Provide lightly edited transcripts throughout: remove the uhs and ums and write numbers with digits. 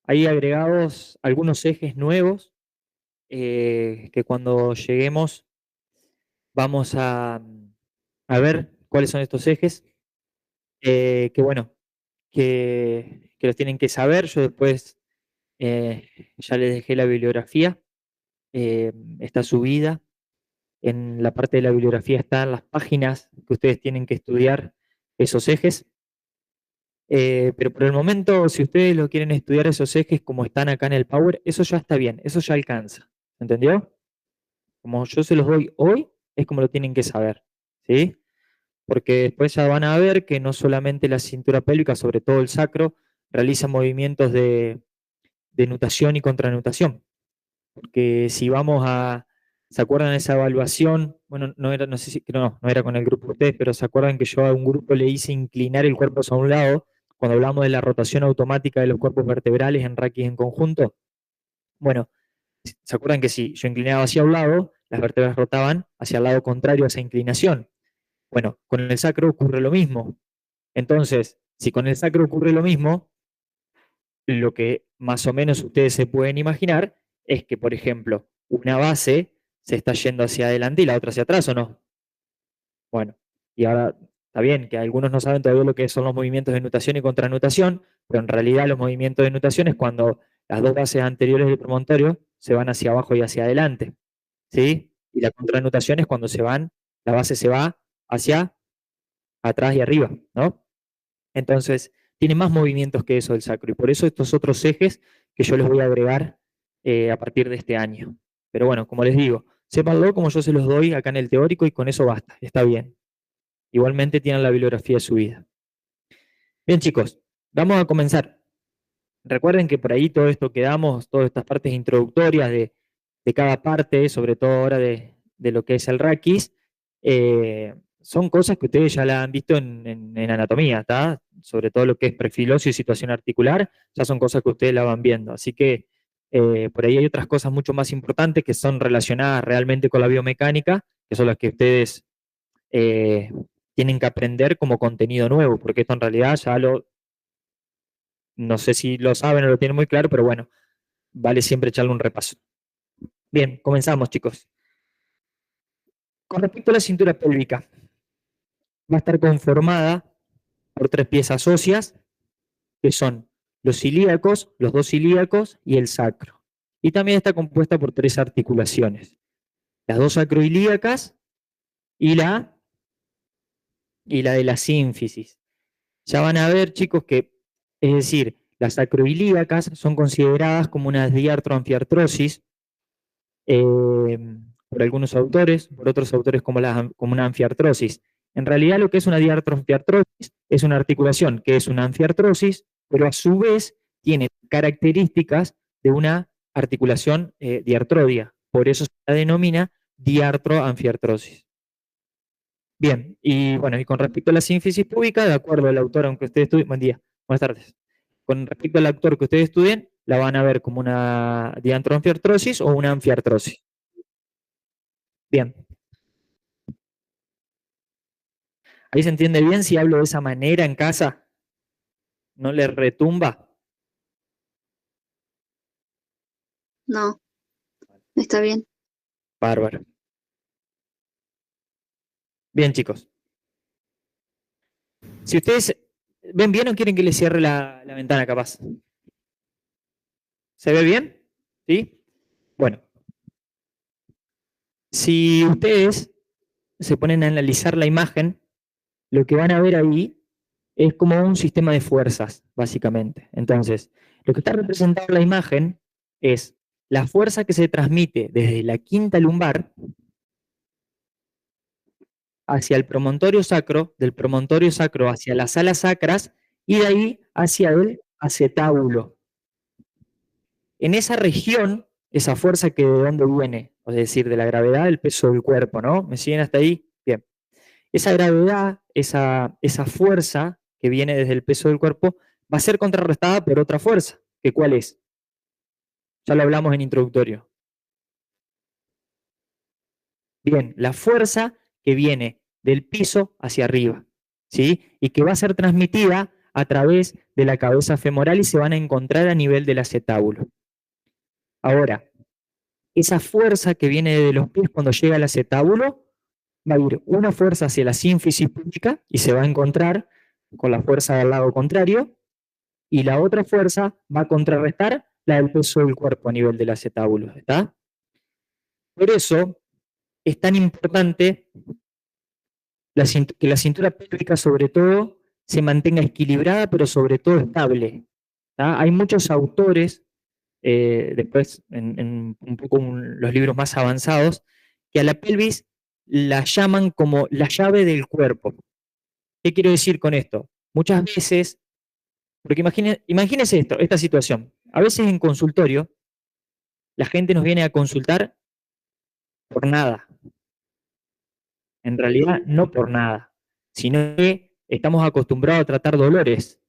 hay agregados algunos ejes nuevos que cuando lleguemos vamos a ver cuáles son estos ejes, que bueno, que los tienen que saber. Yo después ya les dejé la bibliografía, está subida. En la parte de la bibliografía están las páginas que ustedes tienen que estudiar esos ejes. Pero por el momento, si ustedes lo quieren estudiar esos ejes como están acá en el Power, eso ya está bien, eso ya alcanza. ¿Entendió? Como yo se los doy hoy, es como lo tienen que saber. ¿Sí? Porque después ya van a ver que no solamente la cintura pélvica, sobre todo el sacro, realiza movimientos de nutación y contranutación. Porque si vamos a, ¿se acuerdan de esa evaluación? Bueno, no era, no sé si, no era con el grupo de ustedes, pero ¿se acuerdan que yo a un grupo le hice inclinar el cuerpo hacia un lado cuando hablamos de la rotación automática de los cuerpos vertebrales en raquis en conjunto? Bueno, ¿se acuerdan que si yo inclinaba hacia un lado, las vértebras rotaban hacia el lado contrario a esa inclinación? Bueno, con el sacro ocurre lo mismo. Entonces, si con el sacro ocurre lo mismo, lo que más o menos ustedes se pueden imaginar es que, por ejemplo, una base se está yendo hacia adelante y la otra hacia atrás, ¿o no? Bueno, y ahora está bien que algunos no saben todavía lo que son los movimientos de nutación y contranutación, pero en realidad los movimientos de nutación es cuando las dos bases anteriores del promontorio se van hacia abajo y hacia adelante, ¿sí? Y la contranutación es cuando la base se va hacia atrás y arriba, ¿no? Entonces, tiene más movimientos que eso el sacro, y por eso estos otros ejes que yo les voy a agregar a partir de este año. Pero bueno, como les digo, sépanlo como yo se los doy acá en el teórico y con eso basta, está bien. Igualmente tienen la bibliografía subida. Bien, chicos, vamos a comenzar. Recuerden que por ahí todo esto que damos, todas estas partes introductorias de cada parte, sobre todo ahora de lo que es el raquis, son cosas que ustedes ya la han visto en anatomía, ¿está? Sobre todo lo que es prefilocio y situación articular, ya son cosas que ustedes la van viendo. Así que por ahí hay otras cosas mucho más importantes que son relacionadas realmente con la biomecánica, que son las que ustedes eh, tienen que aprender como contenido nuevo, porque esto en realidad no sé si lo saben o lo tienen muy claro, pero bueno, vale siempre echarle un repaso. Bien, comenzamos, chicos. Con respecto a la cintura pélvica, va a estar conformada por tres piezas óseas, que son los ilíacos, los dos ilíacos y el sacro. Y también está compuesta por tres articulaciones, las dos sacroilíacas y y la de la sínfisis. Ya van a ver, chicos, que, es decir, las sacroilíacas son consideradas como una diartroanfiartrosis por algunos autores, por otros autores como una anfiartrosis. En realidad lo que es una diartroanfiartrosis es una articulación que es una anfiartrosis, pero a su vez tiene características de una articulación diartrodia. Por eso se la denomina diartroanfiartrosis. Bien, y bueno, y con respecto a la sínfisis púbica, de acuerdo al autor, aunque ustedes estudien, buen día, buenas tardes. Con respecto al autor que ustedes estudien, la van a ver como una diantroanfiartrosis o una anfiartrosis. Bien, ahí se entiende bien si hablo de esa manera en casa, ¿no les retumba? No, está bien. Bárbaro. Bien, chicos. Si ustedes ven bien o quieren que les cierre la ventana, capaz. ¿Se ve bien? ¿Sí? Bueno, si ustedes se ponen a analizar la imagen, lo que van a ver ahí es como un sistema de fuerzas, básicamente. Entonces, lo que está representado en la imagen es la fuerza que se transmite desde la quinta lumbar hacia el promontorio sacro, del promontorio sacro hacia las alas sacras y de ahí hacia el acetábulo. En esa región, esa fuerza que de dónde viene, es decir, de la gravedad del peso del cuerpo, ¿no? ¿Me siguen hasta ahí? Bien. Esa gravedad, esa fuerza que viene desde el peso del cuerpo, va a ser contrarrestada por otra fuerza, que ¿cuál es? Ya lo hablamos en introductorio. Bien, la fuerza que viene del piso hacia arriba, ¿sí? Y que va a ser transmitida a través de la cabeza femoral y se van a encontrar a nivel del acetábulo. Ahora, esa fuerza que viene de los pies cuando llega al acetábulo va a ir una fuerza hacia la sínfisis púbica y se va a encontrar con la fuerza del lado contrario, y la otra fuerza va a contrarrestar la del peso del cuerpo a nivel del acetábulo, ¿está? Por eso es tan importante que la cintura pélvica sobre todo se mantenga equilibrada, pero sobre todo estable, ¿tá? Hay muchos autores, después en un poco los libros más avanzados, que a la pelvis la llaman como la llave del cuerpo. ¿Qué quiero decir con esto? Muchas veces, porque imagínense esta situación, a veces en consultorio la gente nos viene a consultar por nada, en realidad no por nada, sino que estamos acostumbrados a tratar dolores.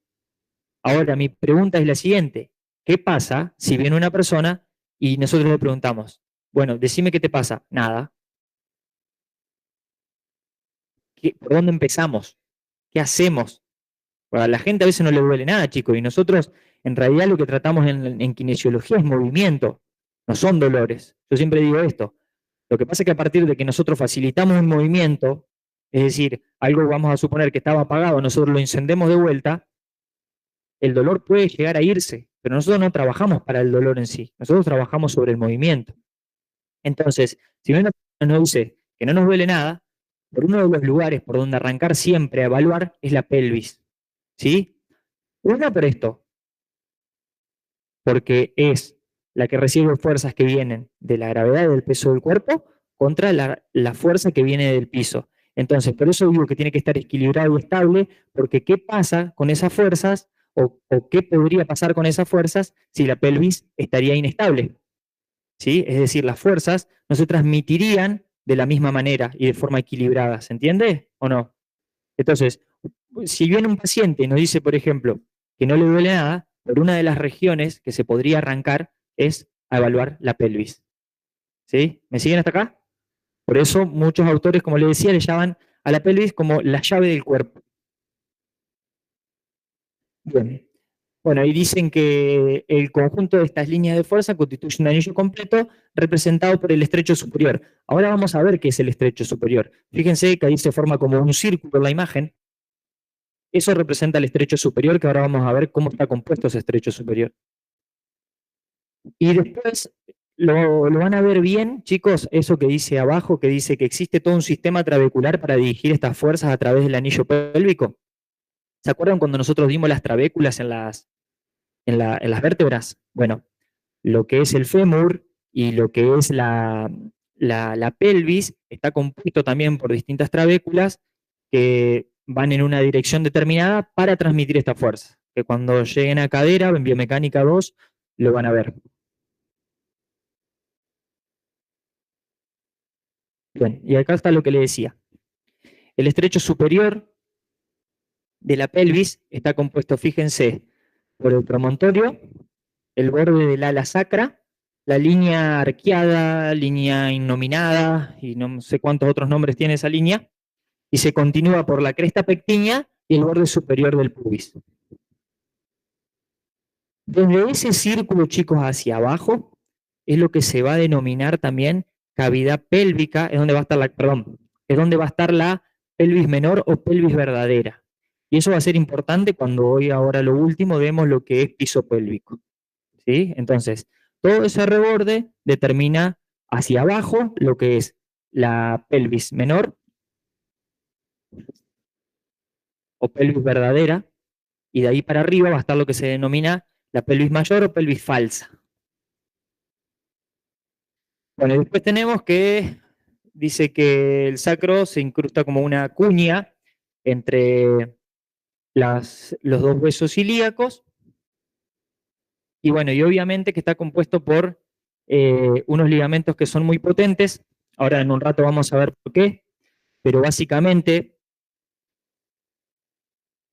Ahora, mi pregunta es la siguiente: ¿qué pasa si viene una persona y nosotros le preguntamos, bueno, decime qué te pasa? Nada. ¿Por dónde empezamos? ¿Qué hacemos? Bueno, a la gente a veces no le duele nada, chicos, y nosotros en realidad lo que tratamos en kinesiología es movimiento, no son dolores. Yo siempre digo esto. Lo que pasa es que a partir de que nosotros facilitamos un movimiento, es decir, algo vamos a suponer que estaba apagado, nosotros lo encendemos de vuelta, el dolor puede llegar a irse, pero nosotros no trabajamos para el dolor en sí, nosotros trabajamos sobre el movimiento. Entonces, si una persona nos dice que no nos duele nada, por uno de los lugares por donde arrancar siempre a evaluar es la pelvis, ¿sí? Una por esto, porque es la que recibe fuerzas que vienen de la gravedad y del peso del cuerpo contra la fuerza que viene del piso. Entonces, por eso digo que tiene que estar equilibrado y estable, porque ¿qué pasa con esas fuerzas o qué podría pasar con esas fuerzas si la pelvis estaría inestable? ¿Sí? Es decir, las fuerzas no se transmitirían de la misma manera y de forma equilibrada, ¿se entiende o no? Entonces, si viene un paciente y nos dice, por ejemplo, que no le duele nada, por una de las regiones que se podría arrancar es a evaluar la pelvis. ¿Sí? ¿Me siguen hasta acá? Por eso muchos autores, como les decía, le llaman a la pelvis como la llave del cuerpo. Bien. Bueno, ahí dicen que el conjunto de estas líneas de fuerza constituye un anillo completo representado por el estrecho superior. Ahora vamos a ver qué es el estrecho superior. Fíjense que ahí se forma como un círculo en la imagen. Eso representa el estrecho superior, que ahora vamos a ver cómo está compuesto ese estrecho superior. Y después lo van a ver bien, chicos, eso que dice abajo, que dice que existe todo un sistema trabecular para dirigir estas fuerzas a través del anillo pélvico. ¿Se acuerdan cuando nosotros dimos las trabéculas en las vértebras? Bueno, lo que es el fémur y lo que es la pelvis está compuesto también por distintas trabéculas que van en una dirección determinada para transmitir esta fuerza, que cuando lleguen a cadera, en biomecánica 2, lo van a ver. Bien, y acá está lo que le decía. El estrecho superior de la pelvis está compuesto, fíjense, por el promontorio, el borde del ala sacra, la línea arqueada, línea innominada, y no sé cuántos otros nombres tiene esa línea, y se continúa por la cresta pectínea y el borde superior del pubis. Desde ese círculo, chicos, hacia abajo, es lo que se va a denominar también cavidad pélvica, es donde va a estar es donde va a estar la pelvis menor o pelvis verdadera. Y eso va a ser importante cuando hoy, ahora lo último, vemos lo que es piso pélvico. ¿Sí? Entonces, todo ese reborde determina hacia abajo lo que es la pelvis menor o pelvis verdadera, y de ahí para arriba va a estar lo que se denomina la pelvis mayor o pelvis falsa. Bueno, y después tenemos que dice que el sacro se incrusta como una cuña entre los dos huesos ilíacos, y bueno, y obviamente que está compuesto por unos ligamentos que son muy potentes. Ahora en un rato vamos a ver por qué, pero básicamente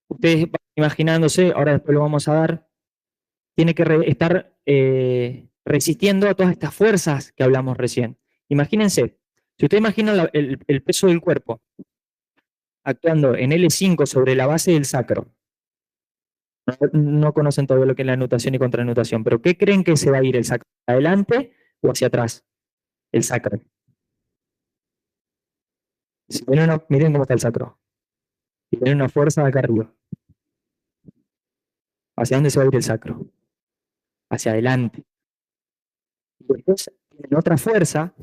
ustedes van imaginándose, ahora después lo vamos a dar, tiene que estar resistiendo a todas estas fuerzas que hablamos recién. Imagínense, si ustedes imaginan el peso del cuerpo actuando en L5 sobre la base del sacro, no conocen todavía lo que es la nutación y contranutación, pero ¿qué creen que se va a ir el sacro? ¿Hacia adelante o hacia atrás? El sacro. Si miren cómo está el sacro. Y tiene una fuerza acá arriba. ¿Hacia dónde se va a ir el sacro? Hacia adelante. Y después tienen otra fuerza,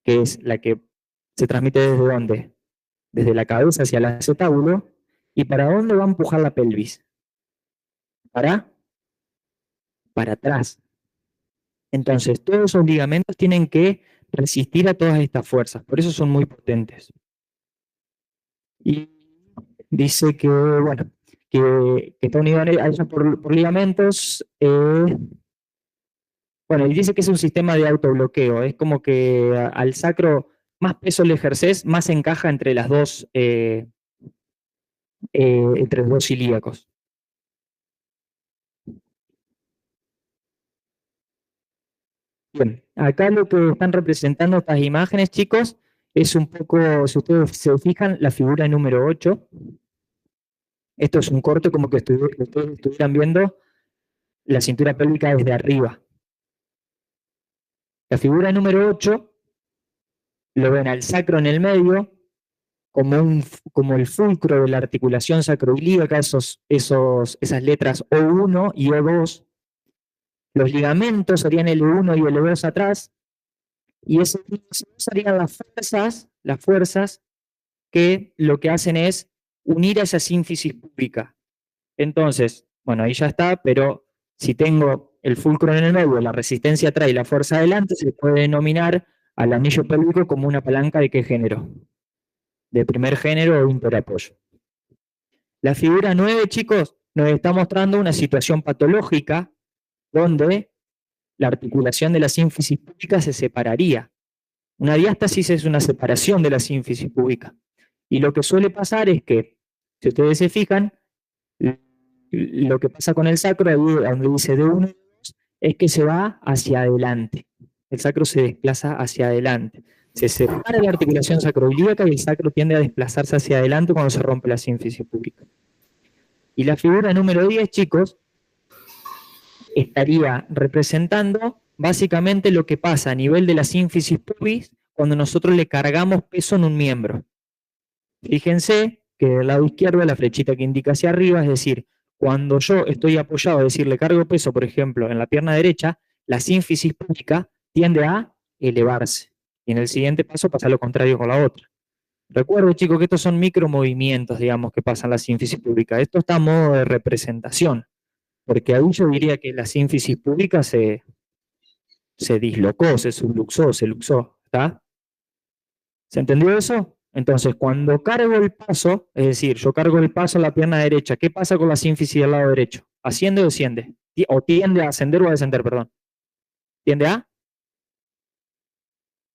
que es la que se transmite desde dónde? Desde la cabeza hacia el acetábulo. ¿Y para dónde va a empujar la pelvis? Para atrás. Entonces, todos esos ligamentos tienen que resistir a todas estas fuerzas, por eso son muy potentes. Y dice que, bueno, que está unido a eso por ligamentos. Bueno, y dice que es un sistema de autobloqueo, es como que al sacro más peso le ejerces, más encaja entre entre los dos ilíacos. Bien, acá lo que están representando estas imágenes, chicos, es un poco, si ustedes se fijan, la figura número 8. Esto es un corte como que ustedes estuvieran viendo la cintura pélvica desde arriba. La figura número 8 lo ven al sacro en el medio, como el fulcro de la articulación sacroilíaca, esas letras O1 y O2. Los ligamentos serían L1 y L2 atrás, y esas serían las fuerzas que lo que hacen es unir a esa sínfisis púbica. Entonces, bueno, ahí ya está, pero si tengo el fulcro en el medio, la resistencia atrás y la fuerza adelante, se puede denominar al anillo pélvico como una palanca de qué género, de primer género o interapoyo. La figura 9, chicos, nos está mostrando una situación patológica donde la articulación de la sínfisis púbica se separaría. Una diástasis es una separación de la sínfisis púbica. Y lo que suele pasar es que, si ustedes se fijan, lo que pasa con el sacro, donde dice de 1 y 2, es que se va hacia adelante. El sacro se desplaza hacia adelante. Se separa la articulación sacroilíaca y el sacro tiende a desplazarse hacia adelante cuando se rompe la sínfisis púbica. Y la figura número 10, chicos, estaría representando básicamente lo que pasa a nivel de la sínfisis pubis cuando nosotros le cargamos peso en un miembro. Fíjense que del lado izquierdo la flechita que indica hacia arriba, es decir, cuando yo estoy apoyado, es decir, le cargo peso, por ejemplo, en la pierna derecha, la sínfisis púbica tiende a elevarse. Y en el siguiente paso pasa lo contrario con la otra. Recuerden, chicos, que estos son micromovimientos, digamos, que pasan la sínfisis púbica. Esto está a modo de representación, porque ahí yo diría que la sínfisis púbica se dislocó, se subluxó, se luxó, ¿está? ¿Se entendió eso? Entonces, cuando cargo el paso, es decir, yo cargo el paso a la pierna derecha, ¿qué pasa con la sínfisis del lado derecho? ¿Asciende o desciende? O tiende a ascender o a descender, perdón. ¿Tiende a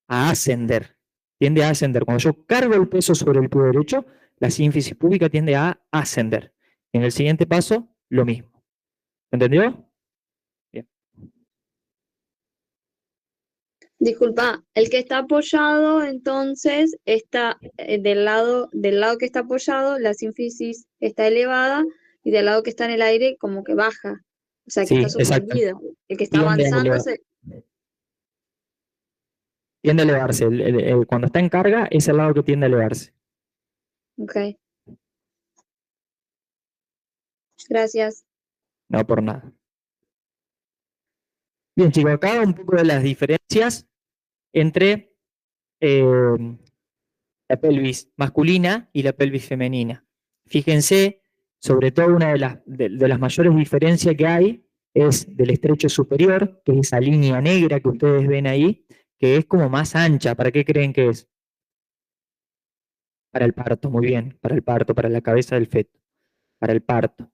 ascender? Tiende a ascender. Cuando yo cargo el peso sobre el pie derecho, la sínfisis púbica tiende a ascender. En el siguiente paso, lo mismo. ¿Entendió? Bien. Disculpa, el que está apoyado, entonces, está del lado que está apoyado, la sínfisis está elevada, y del lado que está en el aire, como que baja. O sea, que Sí, está suspendido. El que está tiende avanzando tiende a elevarse. Cuando está en carga, es el lado que tiende a elevarse. Ok. Gracias. No por nada. Bien, chicos, acá un poco de las diferencias entre la pelvis masculina y la pelvis femenina. Fíjense, sobre todo una de las mayores diferencias que hay es del estrecho superior, que es esa línea negra que ustedes ven ahí, que es como más ancha. ¿Para qué creen que es? Para el parto, muy bien, para el parto, para la cabeza del feto, para el parto.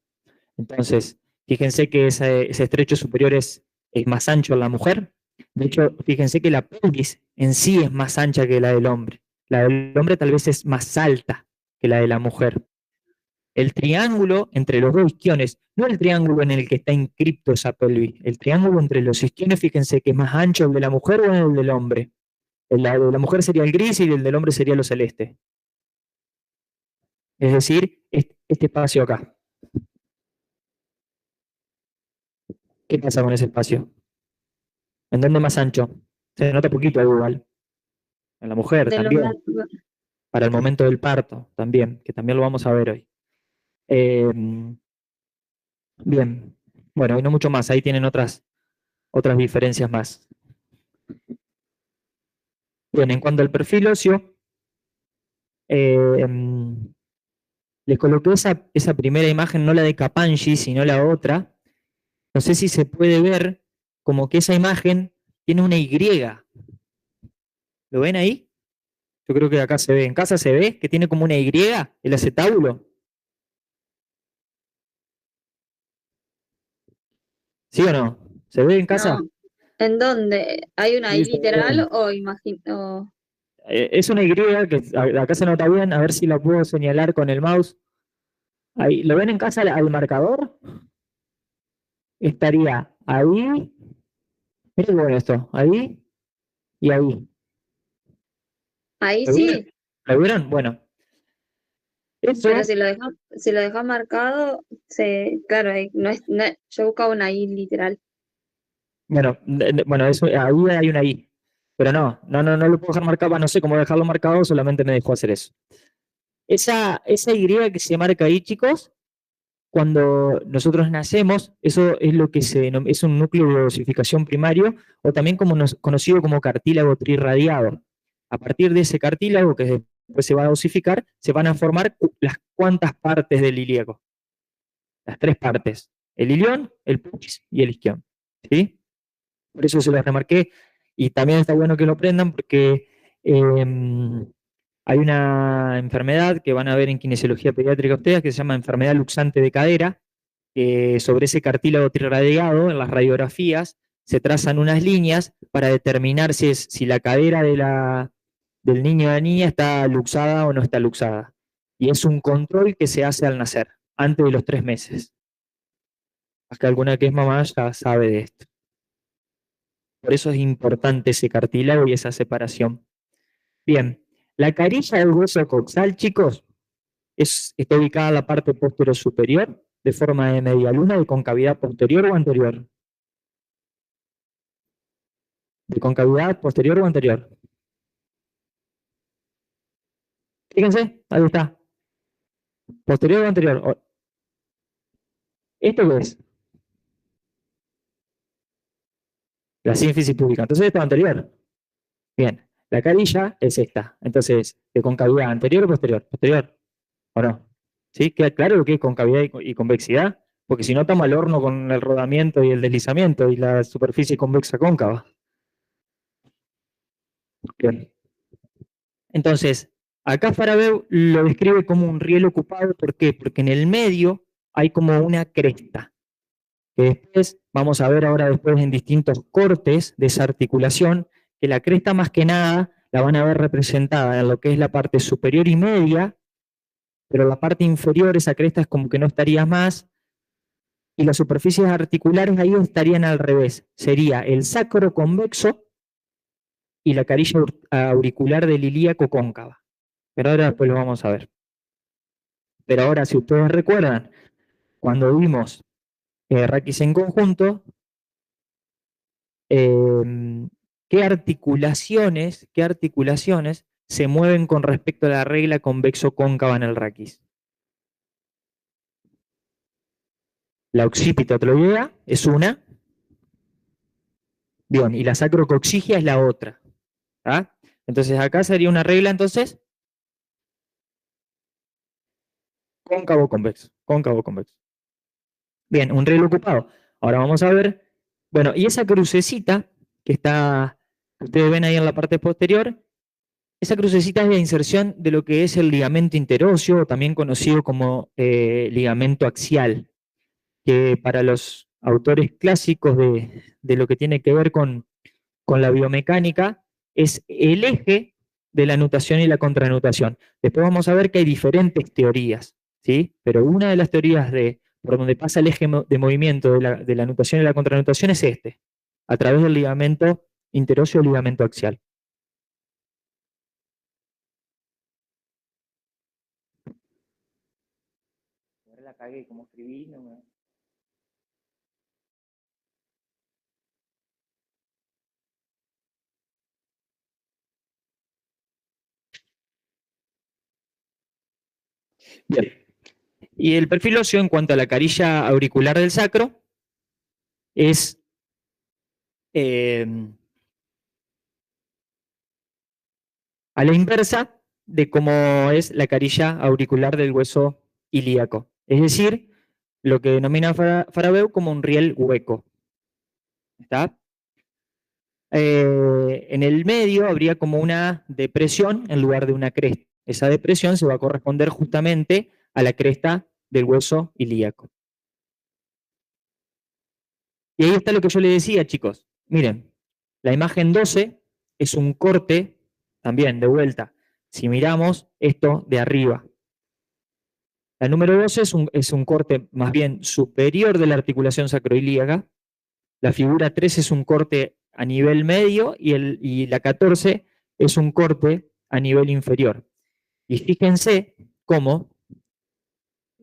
Entonces, fíjense que ese estrecho superior es más ancho en la mujer. De hecho, fíjense que la pelvis en sí es más ancha que la del hombre. La del hombre tal vez es más alta que la de la mujer. El triángulo entre los dos isquiones, no el triángulo en el que está inscripto esa pelvis, el triángulo entre los isquiones, fíjense que es más ancho el de la mujer o el del hombre. El de la mujer sería el gris y el del hombre sería lo celeste. Es decir, este espacio acá. ¿Qué pasa con ese espacio? ¿En dónde más ancho? Se nota poquito igual. En la mujer De los también. Para el momento del parto también, que también lo vamos a ver hoy. Eh, bien. Bueno, y no mucho más. Ahí tienen otras diferencias más. Bien, en cuanto al perfil óseo, eh, les coloqué esa primera imagen, no la de Kapanji, sino la otra. No sé si se puede ver como que esa imagen tiene una Y. ¿Lo ven ahí? Yo creo que acá se ve. ¿En casa se ve que tiene como una Y el acetábulo? ¿Sí o no? ¿Se ve en casa? No, ¿en dónde? ¿Hay una Sí, I se ve. literal o imagino? Es una Y que acá se nota bien, a ver si la puedo señalar con el mouse. Ahí, ¿lo ven en casa al marcador? Estaría ahí, miren bueno esto, ahí y ahí. Ahí ¿Lo vieron? sí, ¿Lo vieron? Bueno, pero eso, si lo dejas marcado, claro, yo buscaba una I literal. bueno, bueno, eso, ahí hay una I. Pero no lo puedo dejar marcado, no sé cómo dejarlo marcado, solamente me dejó hacer eso. Esa Y que se marca ahí, chicos, cuando nosotros nacemos, eso es lo que es un núcleo de osificación primario, o también conocido como cartílago trirradiado. A partir de ese cartílago, que después se va a osificar, se van a formar las cuantas partes del ilíaco. Las tres partes. El ilión, el pubis y el isquión. ¿Sí? Por eso se los remarqué. Y también está bueno que lo aprendan porque hay una enfermedad que van a ver en kinesiología pediátrica ustedes que se llama enfermedad luxante de cadera, que sobre ese cartílago trirradiado en las radiografías se trazan unas líneas para determinar si la cadera del niño o la niña está luxada o no está luxada. Y es un control que se hace al nacer, antes de los 3 meses. Hasta alguna que es mamá ya sabe de esto. Por eso es importante ese cartílago y esa separación. Bien, la carilla del hueso coxal, chicos, está ubicada en la parte posterior superior, de forma de media luna, de concavidad posterior o anterior. ¿De concavidad posterior o anterior? Fíjense, ahí está. ¿Posterior o anterior? ¿Esto qué es? La sínfisis pública. Entonces esto es anterior. Bien, la carilla es esta. Entonces, ¿de concavidad anterior o posterior? ¿Posterior o no? ¿Sí? ¿Queda claro lo que es concavidad y convexidad? Porque si no, estamos al horno con el rodamiento y el deslizamiento y la superficie convexa cóncava. Bien. Entonces, acá Farabeu lo describe como un riel ocupado. ¿Por qué? Porque en el medio hay como una cresta, que después vamos a ver ahora después en distintos cortes de esa articulación, que la cresta más que nada la van a ver representada en lo que es la parte superior y media, pero la parte inferior, esa cresta es como que no estaría más, y las superficies articulares ahí estarían al revés. Sería el sacro convexo y la carilla auricular del ilíaco cóncava. Pero ahora después lo vamos a ver. Pero ahora, si ustedes recuerdan, cuando vimos raquis en conjunto, eh, qué articulaciones se mueven con respecto a la regla convexo-cóncava en el raquis? La occipitotloidea es una, bien, y la sacrocoxigia es la otra. ¿Ah? Entonces acá sería una regla, entonces, cóncavo-convexo, cóncavo-convexo. Bien, un reloj ocupado. Ahora vamos a ver, bueno, y esa crucecita que ustedes ven ahí en la parte posterior, esa crucecita es la inserción de lo que es el ligamento interóseo, también conocido como ligamento axial, que para los autores clásicos de lo que tiene que ver con la biomecánica es el eje de la nutación y la contranutación. Después vamos a ver que hay diferentes teorías, ¿sí? Pero una de las teorías por donde pasa el eje de movimiento de la nutación y la contranutación es este, a través del ligamento interóseo o ligamento axial. cagué, como escribí, no me... Bien. Y el perfil óseo en cuanto a la carilla auricular del sacro es eh, a la inversa de cómo es la carilla auricular del hueso ilíaco. Es decir, lo que denomina Farabeu como un riel hueco. ¿Está? En el medio habría como una depresión en lugar de una cresta. Esa depresión se va a corresponder justamente a la cresta del hueso ilíaco. Y ahí está lo que yo le decía, chicos. Miren, la imagen 12 es un corte, también de vuelta, si miramos esto de arriba. La número 12 es un corte más bien superior de la articulación sacroilíaca. La figura 3 es un corte a nivel medio y la 14 es un corte a nivel inferior. Y fíjense cómo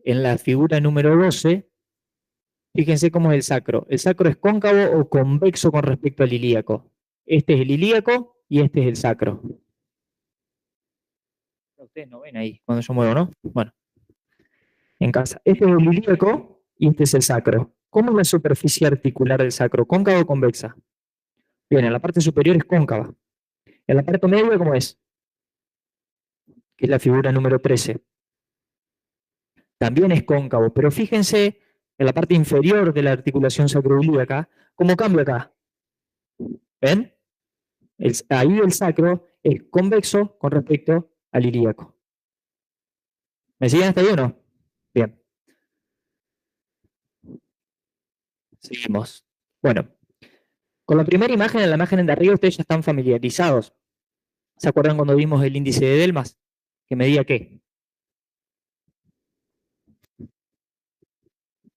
en la figura número 12, fíjense cómo es el sacro. El sacro es cóncavo o convexo con respecto al ilíaco. Este es el ilíaco y este es el sacro. Ustedes no ven ahí cuando yo muevo, ¿no? Bueno, en casa. Este es el ilíaco y este es el sacro. ¿Cómo es la superficie articular del sacro? ¿Cóncava o convexa? Bien, en la parte superior es cóncava. En la parte media, ¿cómo es? Que es la figura número 13. También es cóncavo, pero fíjense en la parte inferior de la articulación sacroilíaca, ¿cómo cambia acá? ¿Ven? Ahí el sacro es convexo con respecto al ilíaco. ¿Me siguen hasta ahí o no? Bien. Seguimos. Bueno, con la primera imagen, en la imagen de arriba, ustedes ya están familiarizados. ¿Se acuerdan cuando vimos el índice de Delmas? ¿Que medía qué?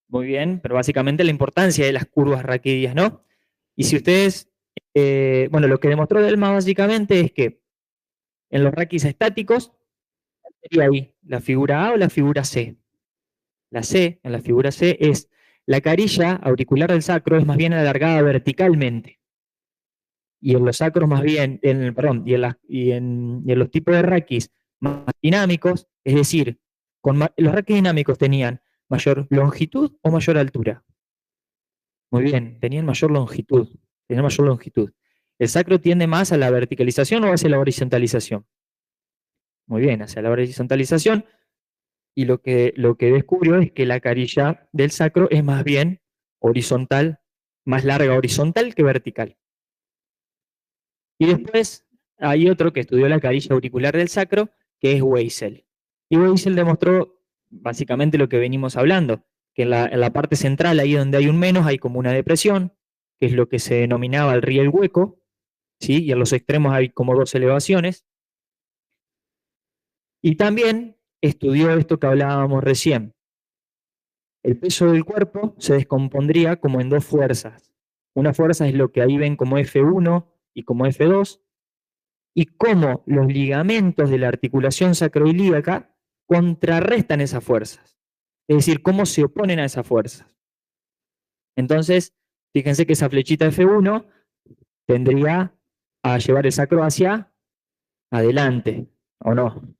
Muy bien, pero básicamente la importancia de las curvas raquídeas, ¿no? Y si ustedes, bueno, lo que demostró Delmas básicamente es que en los raquis estáticos, sería ahí la figura A o la figura C. La C, en la figura C, es la carilla auricular del sacro es más bien alargada verticalmente. Y en los sacros más bien, perdón, y en los tipos de raquis más dinámicos, es decir, los raquis dinámicos tenían mayor longitud o mayor altura. Muy bien, tenían mayor longitud. Tenían mayor longitud. ¿El sacro tiende más a la verticalización o hacia la horizontalización? Muy bien, hacia la horizontalización. Y lo que descubrió es que la carilla del sacro es más bien horizontal, más larga horizontal que vertical. Y después hay otro que estudió la carilla auricular del sacro, que es Weissel. Y Weissel demostró básicamente lo que venimos hablando, que en la parte central, ahí donde hay un menos, hay como una depresión, que es lo que se denominaba el riel hueco, ¿sí? Y en los extremos hay como dos elevaciones. Y también estudió esto que hablábamos recién. El peso del cuerpo se descompondría como en dos fuerzas. Una fuerza es lo que ahí ven como F1 y como F2, y cómo los ligamentos de la articulación sacroilíaca contrarrestan esas fuerzas. Es decir, cómo se oponen a esas fuerzas. Entonces, fíjense que esa flechita F1 tendría a llevar el sacro hacia adelante, ¿o no?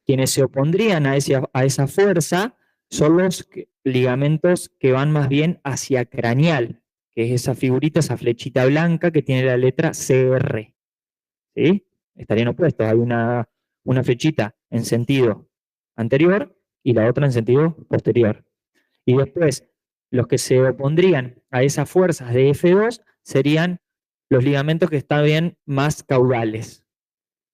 Quienes se opondrían a esa fuerza son los ligamentos que van más bien hacia craneal, que es esa figurita, esa flechita blanca que tiene la letra CR. ¿Sí? Estarían opuestos. Hay una flechita en sentido anterior y la otra en sentido posterior. Y después, los que se opondrían a esas fuerzas de F2 serían los ligamentos que están bien más caudales.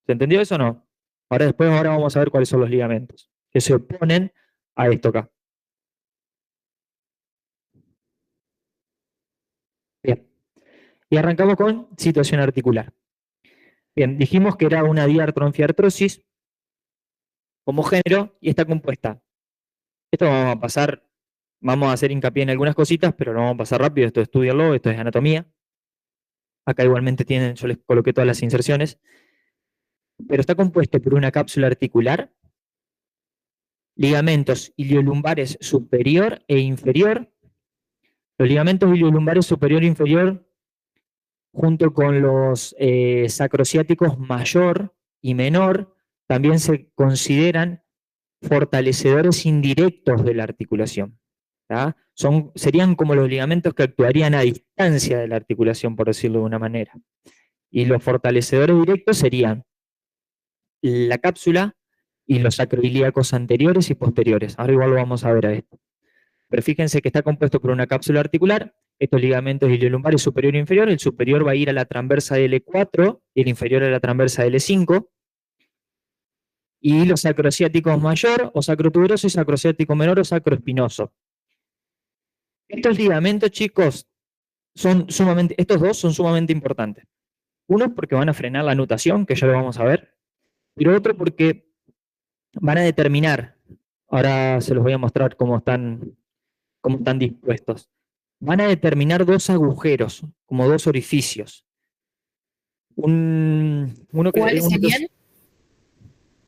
¿Se entendió eso o no? Ahora vamos a ver cuáles son los ligamentos que se oponen a esto acá. Bien. Y arrancamos con situación articular. Bien, dijimos que era una diartronfiartrosis como género y está compuesta. Esto vamos a pasar, vamos a hacer hincapié en algunas cositas, pero lo vamos a pasar rápido. Esto estudiarlo, esto es anatomía. Acá igualmente tienen, yo les coloqué todas las inserciones. Pero está compuesto por una cápsula articular ligamentos iliolumbares superior e inferior. Los ligamentos iliolumbares superior e inferior, junto con los sacrociáticos mayor y menor, también se consideran fortalecedores indirectos de la articulación. Serían como los ligamentos que actuarían a distancia de la articulación, por decirlo de una manera. Y los fortalecedores directos serían la cápsula y los sacroilíacos anteriores y posteriores. Ahora igual lo vamos a ver a esto. Pero fíjense que está compuesto por una cápsula articular, estos ligamentos iliolumbares superior e inferior. El superior va a ir a la transversa L4 y el inferior a la transversa L5. Y los sacrociáticos mayor o sacrotuberoso y sacrociático menor o sacroespinoso. Estos ligamentos, chicos, estos dos son sumamente importantes. Uno porque van a frenar la nutación, que ya lo vamos a ver, pero otro porque van a determinar, ahora se los voy a mostrar cómo están dispuestos. Van a determinar dos agujeros, como dos orificios. ¿Cuáles serían?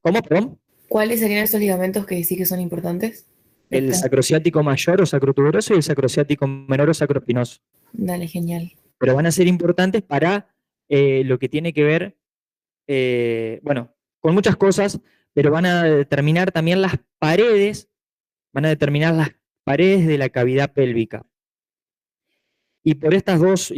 ¿Cómo, perdón? ¿Cuáles serían esos ligamentos que sí que son importantes? El sacrociático mayor o sacrotuberoso y el sacrociático menor o sacroespinoso. Dale, genial. Pero van a ser importantes para lo que tiene que ver, bueno, con muchas cosas, pero van a determinar también las paredes, de la cavidad pélvica. Y por estos dos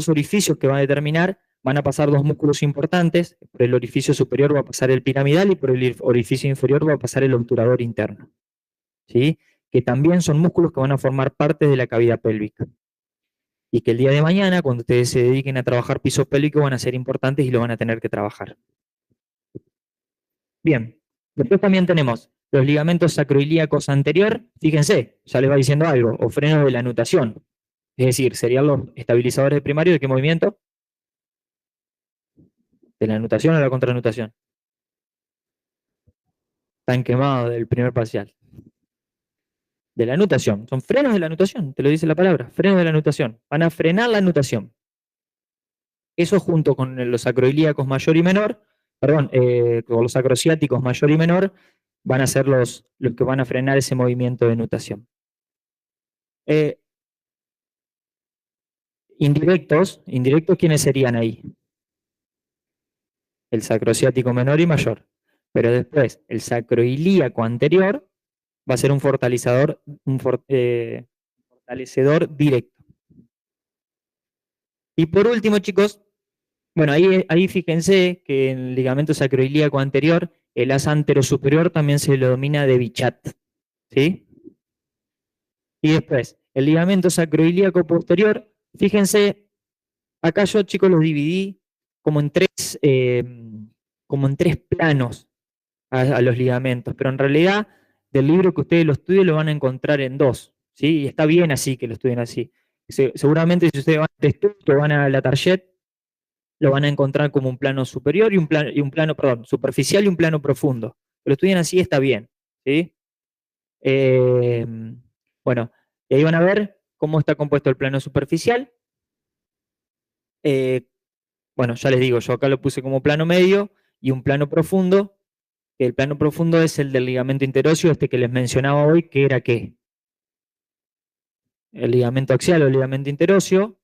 orificios que van a determinar, van a pasar dos músculos importantes. Por el orificio superior va a pasar el piramidal y por el orificio inferior va a pasar el obturador interno. ¿Sí? Que también son músculos que van a formar parte de la cavidad pélvica. Y que el día de mañana, cuando ustedes se dediquen a trabajar piso pélvico, van a ser importantes y lo van a tener que trabajar. Bien, después también tenemos los ligamentos sacroilíacos anterior. Fíjense, ya les va diciendo algo, o frenos de la nutación. Es decir, serían los estabilizadores de primario. ¿De qué movimiento? ¿De la nutación o la contranutación? Están quemados del primer parcial. De la nutación. Son frenos de la nutación, te lo dice la palabra. Frenos de la nutación. Van a frenar la nutación. Eso junto con los sacroilíacos mayor y menor, con los sacrociáticos mayor y menor, van a ser los que van a frenar ese movimiento de nutación. Indirectos, ¿quiénes serían ahí? El sacrociático menor y mayor. Pero después, el sacroilíaco anterior va a ser un fortalecedor directo. Y por último, chicos, bueno, ahí fíjense que en el ligamento sacroilíaco anterior, el asa anterosuperior también se lo domina de Bichat. ¿Sí? Y después, el ligamento sacroilíaco posterior, fíjense, acá yo, chicos, los dividí como en tres planos a los ligamentos, pero en realidad del libro que ustedes lo estudien lo van a encontrar en dos, ¿sí? Y está bien así que lo estudien así. Seguramente si ustedes van a Testudo, van a la Target, lo van a encontrar como un plano superior y un plano superficial y un plano profundo. Que lo estudien así está bien, ¿sí? Bueno, y ahí van a ver cómo está compuesto el plano superficial. Bueno, ya les digo, yo acá lo puse como plano medio y un plano profundo. El plano profundo es el del ligamento interóseo, este que les mencionaba hoy, que era ¿qué? El ligamento axial o el ligamento interóseo.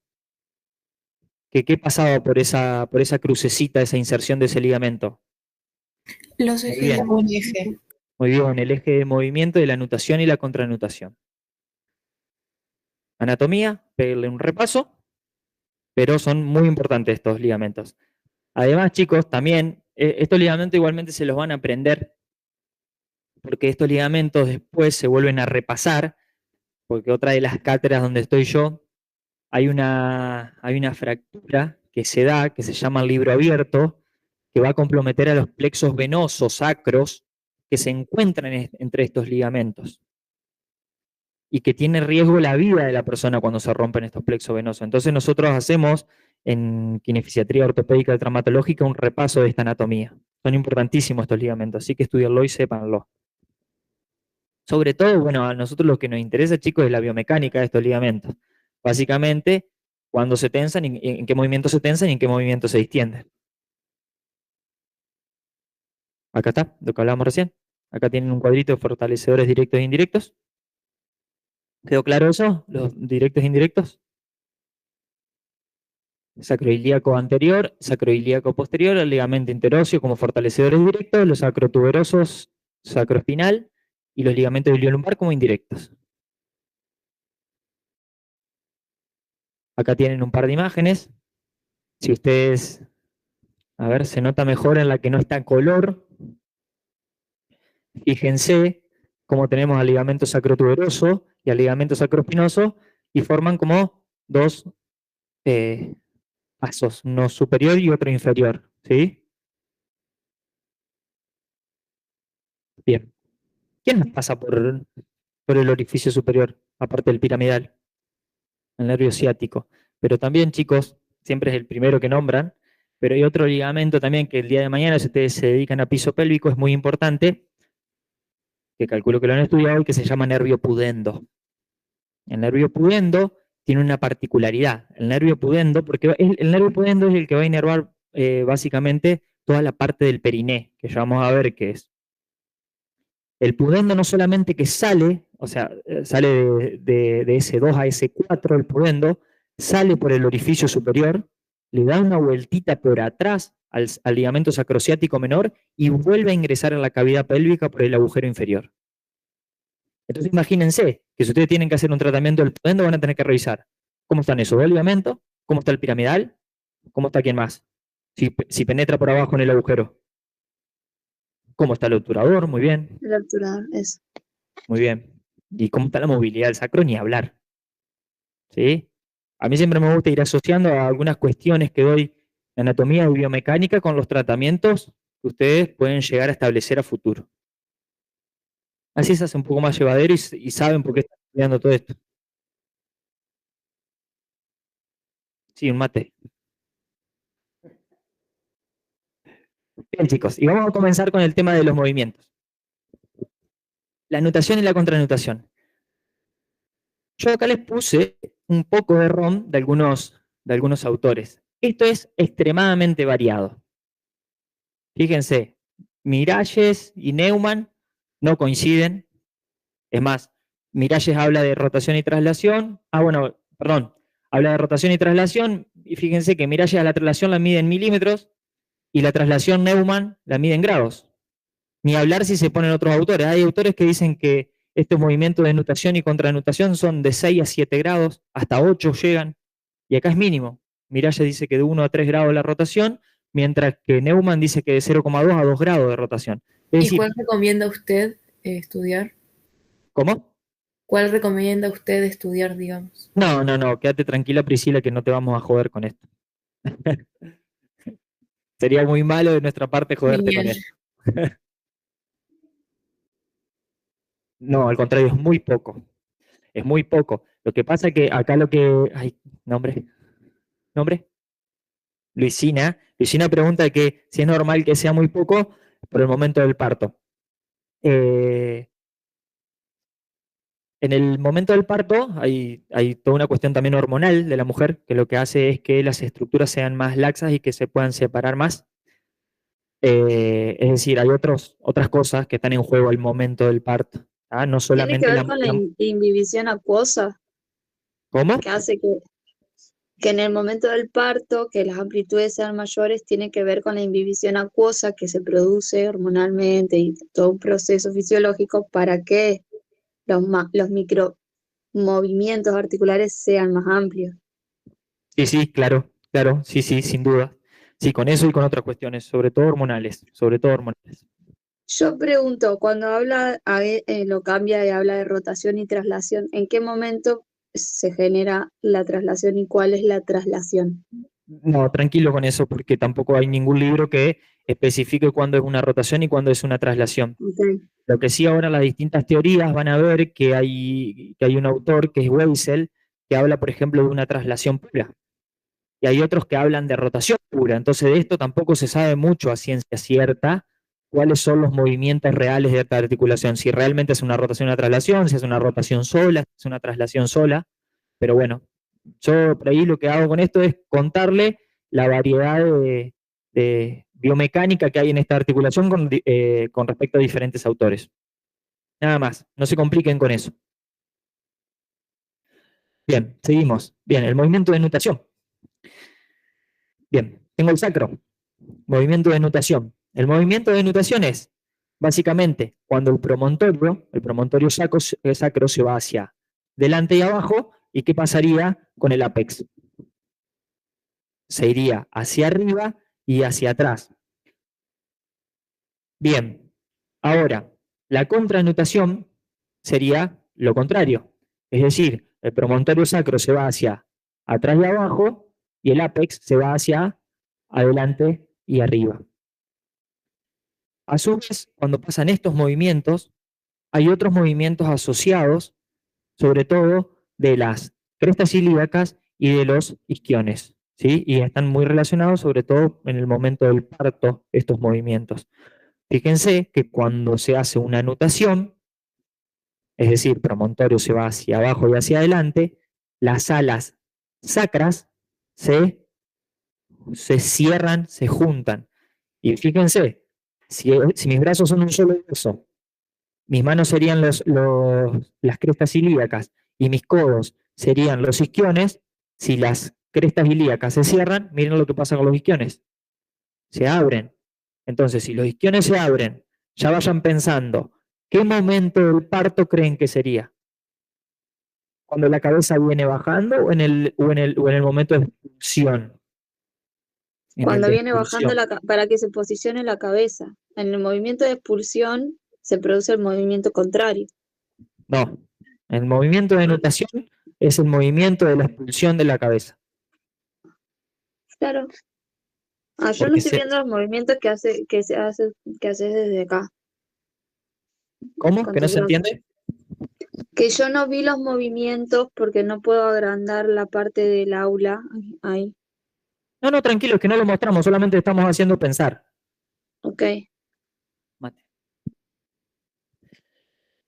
¿Qué pasaba por esa crucecita, esa inserción de ese ligamento? Los ejes de un eje. Muy bien, el eje de movimiento de la nutación y la contranutación. Anatomía, peguenle un repaso, pero son muy importantes estos ligamentos. Además, chicos, también, estos ligamentos igualmente se los van a aprender, porque estos ligamentos después se vuelven a repasar, porque otra de las cátedras donde estoy yo, hay una fractura que se da, que se llama el libro abierto, que va a comprometer a los plexos venosos sacros que se encuentran entre estos ligamentos y que tiene riesgo la vida de la persona cuando se rompen estos plexos venosos. Entonces nosotros hacemos en kinefisiatría ortopédica y traumatológica un repaso de esta anatomía. Son importantísimos estos ligamentos, así que estudiarlo y sépanlo. Sobre todo, bueno, a nosotros lo que nos interesa, chicos, es la biomecánica de estos ligamentos. Básicamente, cuando se tensan, en qué movimiento se tensan y en qué movimiento se distienden. Acá está, lo que hablábamos recién. Acá tienen un cuadrito de fortalecedores directos e indirectos. ¿Quedó claro eso? Los directos e indirectos. Sacroilíaco anterior, sacroilíaco posterior, el ligamento interóseo como fortalecedores directos, los sacrotuberosos, sacroespinal y los ligamentos iliolumbar como indirectos. Acá tienen un par de imágenes. Si ustedes, a ver, se nota mejor en la que no está color. Fíjense cómo tenemos al ligamento sacrotuberoso y al ligamento sacroespinoso y forman como dos pasos, uno superior y otro inferior, ¿sí? Bien. ¿Quién más pasa por el orificio superior, aparte del piramidal? El nervio ciático. Pero también, chicos, siempre es el primero que nombran, pero hay otro ligamento también que el día de mañana, si ustedes se dedican a piso pélvico, es muy importante, que calculo que lo han estudiado, y que se llama nervio pudendo. El nervio pudendo tiene una particularidad. El nervio pudendo, porque el nervio pudendo es el que va a inervar básicamente toda la parte del periné, que ya vamos a ver qué es. El pudendo no solamente que sale, o sea, sale de S2 a S4, el pudendo, sale por el orificio superior, le da una vueltita por atrás al ligamento sacrociático menor y vuelve a ingresar en la cavidad pélvica por el agujero inferior. Entonces imagínense que si ustedes tienen que hacer un tratamiento del pudendo, van a tener que revisar cómo están esos dos ligamentos, cómo está el piramidal, cómo está quién más, si penetra por abajo en el agujero. ¿Cómo está el obturador? Muy bien. El obturador, eso. Muy bien. ¿Y cómo está la movilidad del sacro? Ni hablar. ¿Sí? A mí siempre me gusta ir asociando a algunas cuestiones que doy de anatomía y biomecánica con los tratamientos que ustedes pueden llegar a establecer a futuro. Así se hace un poco más llevadero y saben por qué están estudiando todo esto. Sí, un mate. Bien, chicos, y vamos a comenzar con el tema de los movimientos. La nutación y la contranutación. Yo acá les puse un poco de ROM de algunos autores. Esto es extremadamente variado. Fíjense, Miralles y Neumann no coinciden. Es más, Miralles habla de rotación y traslación. Habla de rotación y traslación. Y fíjense que Miralles a la traslación la mide en milímetros y la traslación Neumann la mide en grados. Ni hablar si se ponen otros autores. Hay autores que dicen que estos movimientos de nutación y contranutación son de 6 a 7 grados, hasta 8 llegan, y acá es mínimo. Miralles dice que de 1 a 3 grados la rotación, mientras que Neumann dice que de 0,2 a 2 grados de rotación. Es decir, ¿y cuál recomienda usted estudiar? ¿cómo? ¿Cuál recomienda usted estudiar, digamos? No, quédate tranquila, Priscila, que no te vamos a joder con esto. Sería muy malo de nuestra parte joderte con esto. No, al contrario, es muy poco. Es muy poco. Lo que pasa es que acá lo que... Ay, ¿nombre? Luisina pregunta que si es normal que sea muy poco por el momento del parto. En el momento del parto hay toda una cuestión también hormonal de la mujer, que lo que hace es que las estructuras sean más laxas y que se puedan separar más. Es decir, hay otras cosas que están en juego al momento del parto. ¿Ah? No solamente ¿Tiene que ver con la inhibición acuosa? ¿Cómo? Que hace que en el momento del parto, que las amplitudes sean mayores, tiene que ver con la inhibición acuosa que se produce hormonalmente y todo un proceso fisiológico para que los micromovimientos articulares sean más amplios. Sí, claro, sí, sin duda. Sí, con eso y con otras cuestiones, sobre todo hormonales. Yo pregunto, cuando lo cambia y habla de rotación y traslación, ¿en qué momento se genera la traslación y cuál es la traslación? No, tranquilo con eso, porque tampoco hay ningún libro que especifique cuándo es una rotación y cuándo es una traslación. Okay. Lo que sí ahora las distintas teorías van a ver que hay un autor, que es Weisel, que habla, por ejemplo, de una traslación pura. Y hay otros que hablan de rotación pura. Entonces de esto tampoco se sabe mucho a ciencia cierta cuáles son los movimientos reales de esta articulación. Si realmente es una rotación o una traslación, si es una rotación sola, si es una traslación sola. Pero bueno, yo por ahí lo que hago con esto es contarle la variedad de biomecánica que hay en esta articulación con respecto a diferentes autores. Nada más, no se compliquen con eso. Bien, seguimos. Bien, el movimiento de nutación. Bien, tengo el sacro. Movimiento de nutación. El movimiento de nutación es, básicamente, cuando el promontorio sacro se va hacia delante y abajo, ¿y qué pasaría con el apex? Se iría hacia arriba y hacia atrás. Bien, ahora, la contranutación sería lo contrario. Es decir, el promontorio sacro se va hacia atrás y abajo y el apex se va hacia adelante y arriba. A su vez, cuando pasan estos movimientos, hay otros movimientos asociados, sobre todo de las crestas ilíacas y de los isquiones, ¿sí? Y están muy relacionados, sobre todo en el momento del parto, estos movimientos. Fíjense que cuando se hace una nutación, es decir, promontorio se va hacia abajo y hacia adelante, las alas sacras se cierran, se juntan. Y fíjense, si mis brazos son un solo brazo, mis manos serían las crestas ilíacas y mis codos serían los isquiones. Si las crestas ilíacas se cierran, miren lo que pasa con los isquiones. Se abren. Entonces, si los isquiones se abren, ya vayan pensando, ¿qué momento del parto creen que sería? ¿Cuando la cabeza viene bajando o en el momento de expulsión? Cuando viene bajando para que se posicione la cabeza. En el movimiento de expulsión se produce el movimiento contrario. No, el movimiento de nutación es el movimiento de la expulsión de la cabeza. Claro. Yo no estoy viendo los movimientos que haces desde acá. ¿Cómo? ¿Que no se entiende? Que yo no vi los movimientos porque no puedo agrandar la parte del aula ahí. No, tranquilo, es que no lo mostramos, solamente estamos haciendo pensar. Ok. Mate.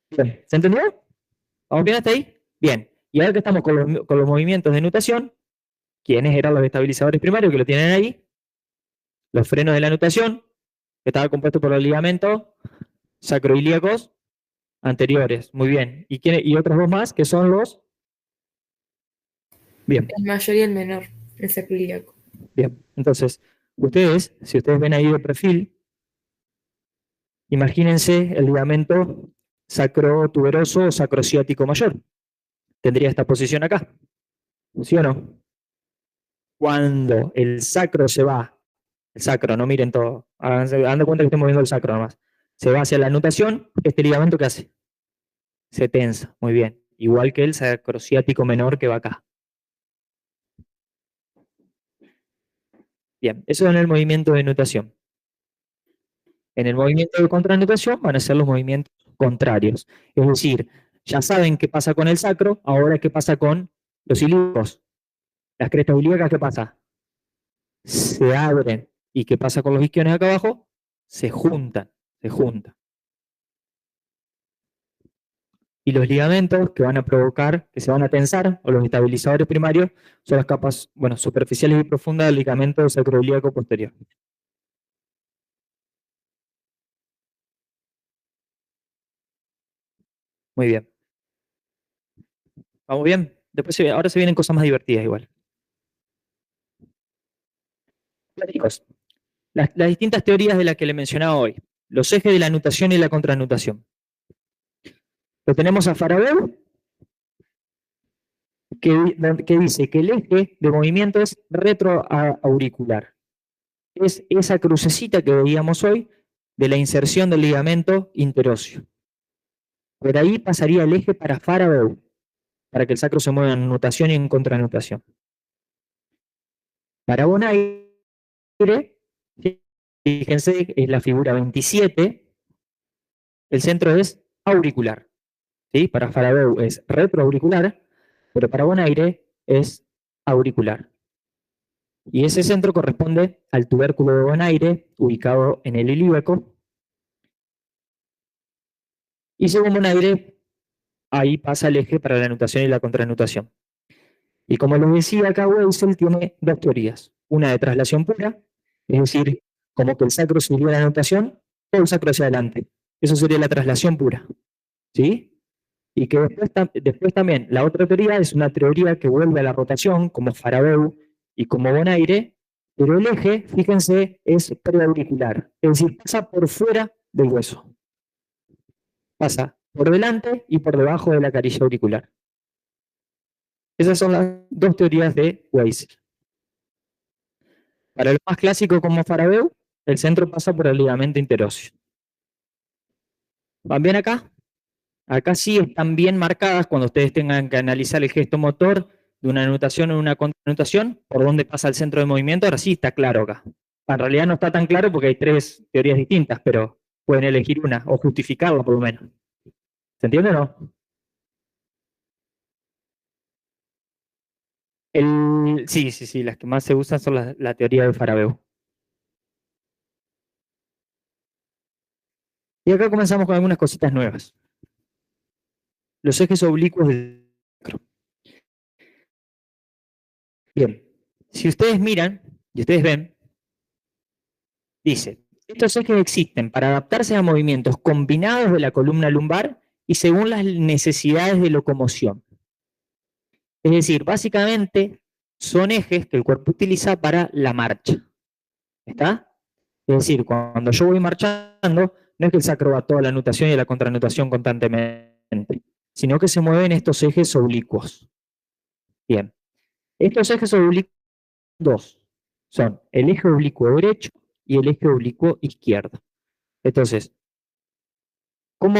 Bien, ¿se entendió? ¿Vamos bien hasta ahí? Bien. Y ahora que estamos con los movimientos de nutación, ¿quiénes eran los estabilizadores primarios que lo tienen ahí? Los frenos de la nutación, que estaba compuesto por los ligamentos sacroilíacos anteriores. Muy bien. ¿Y otros dos más que son los? Bien. El mayor y el menor, el sacroilíaco. Bien. Entonces, si ustedes ven ahí de perfil, imagínense el ligamento sacrotuberoso o sacrociático mayor. Tendría esta posición acá. ¿Sí o no? Cuando el sacro se va, el sacro, no miren todo, hagan de cuenta que estoy moviendo el sacro nomás, se va hacia la nutación, este ligamento ¿qué hace? Se tensa, muy bien. Igual que el sacrociático menor que va acá. Bien, eso es en el movimiento de nutación. En el movimiento de contranutación van a ser los movimientos contrarios. Es decir, ya saben qué pasa con el sacro, ahora qué pasa con los ilíacos. Las crestas ilíacas, ¿qué pasa? Se abren. ¿Y qué pasa con los isquiones acá abajo? Se juntan. Y los ligamentos que van a provocar, que se van a tensar, o los estabilizadores primarios, son las capas, superficiales y profundas del ligamento sacroilíaco posterior. Muy bien. ¿Vamos bien? Ahora se vienen cosas más divertidas igual. Chicos, las distintas teorías de las que le mencionaba hoy. Los ejes de la nutación y la contranutación. Lo tenemos a Faraday, que dice que el eje de movimiento es retroauricular. Es esa crucecita que veíamos hoy de la inserción del ligamento interóseo. Por ahí pasaría el eje para Faraday, para que el sacro se mueva en nutación y en contranutación. Para Bonaire, fíjense, es la figura 27, el centro es auricular. ¿Sí? Para Faraday es retroauricular, pero para Bonaire es auricular. Y ese centro corresponde al tubérculo de Bonaire, ubicado en el ilíaco. Y según Bonaire, ahí pasa el eje para la nutación y la contranutación. Y como les decía acá, Weissel tiene dos teorías. Una de traslación pura, es decir, como que el sacro subiría la nutación, todo el sacro hacia adelante. Eso sería la traslación pura. ¿Sí? Y que después también, la otra teoría es una teoría que vuelve a la rotación, como Farabeu y como Bonaire, pero el eje, fíjense, es preauricular, es decir, pasa por fuera del hueso. Pasa por delante y por debajo de la carilla auricular. Esas son las dos teorías de Weiss. Para lo más clásico como Farabeu, el centro pasa por el ligamento interóseo. ¿Van bien acá? Acá sí están bien marcadas cuando ustedes tengan que analizar el gesto motor de una nutación o una contranutación, por dónde pasa el centro de movimiento. Ahora sí está claro acá. En realidad no está tan claro porque hay tres teorías distintas, pero pueden elegir una o justificarla por lo menos. ¿Se entiende o no? Sí, las que más se usan son la teoría de Farabeu. Y acá comenzamos con algunas cositas nuevas. Los ejes oblicuos del sacro. Bien, si ustedes miran y ustedes ven, dice, estos ejes existen para adaptarse a movimientos combinados de la columna lumbar y según las necesidades de locomoción. Es decir, básicamente son ejes que el cuerpo utiliza para la marcha. ¿Está? Es decir, cuando yo voy marchando, no es que el sacro va a toda la nutación y la contranutación constantemente, sino que se mueven estos ejes oblicuos. Bien. Estos ejes oblicuos dos son el eje oblicuo derecho y el eje oblicuo izquierdo. Entonces, ¿cómo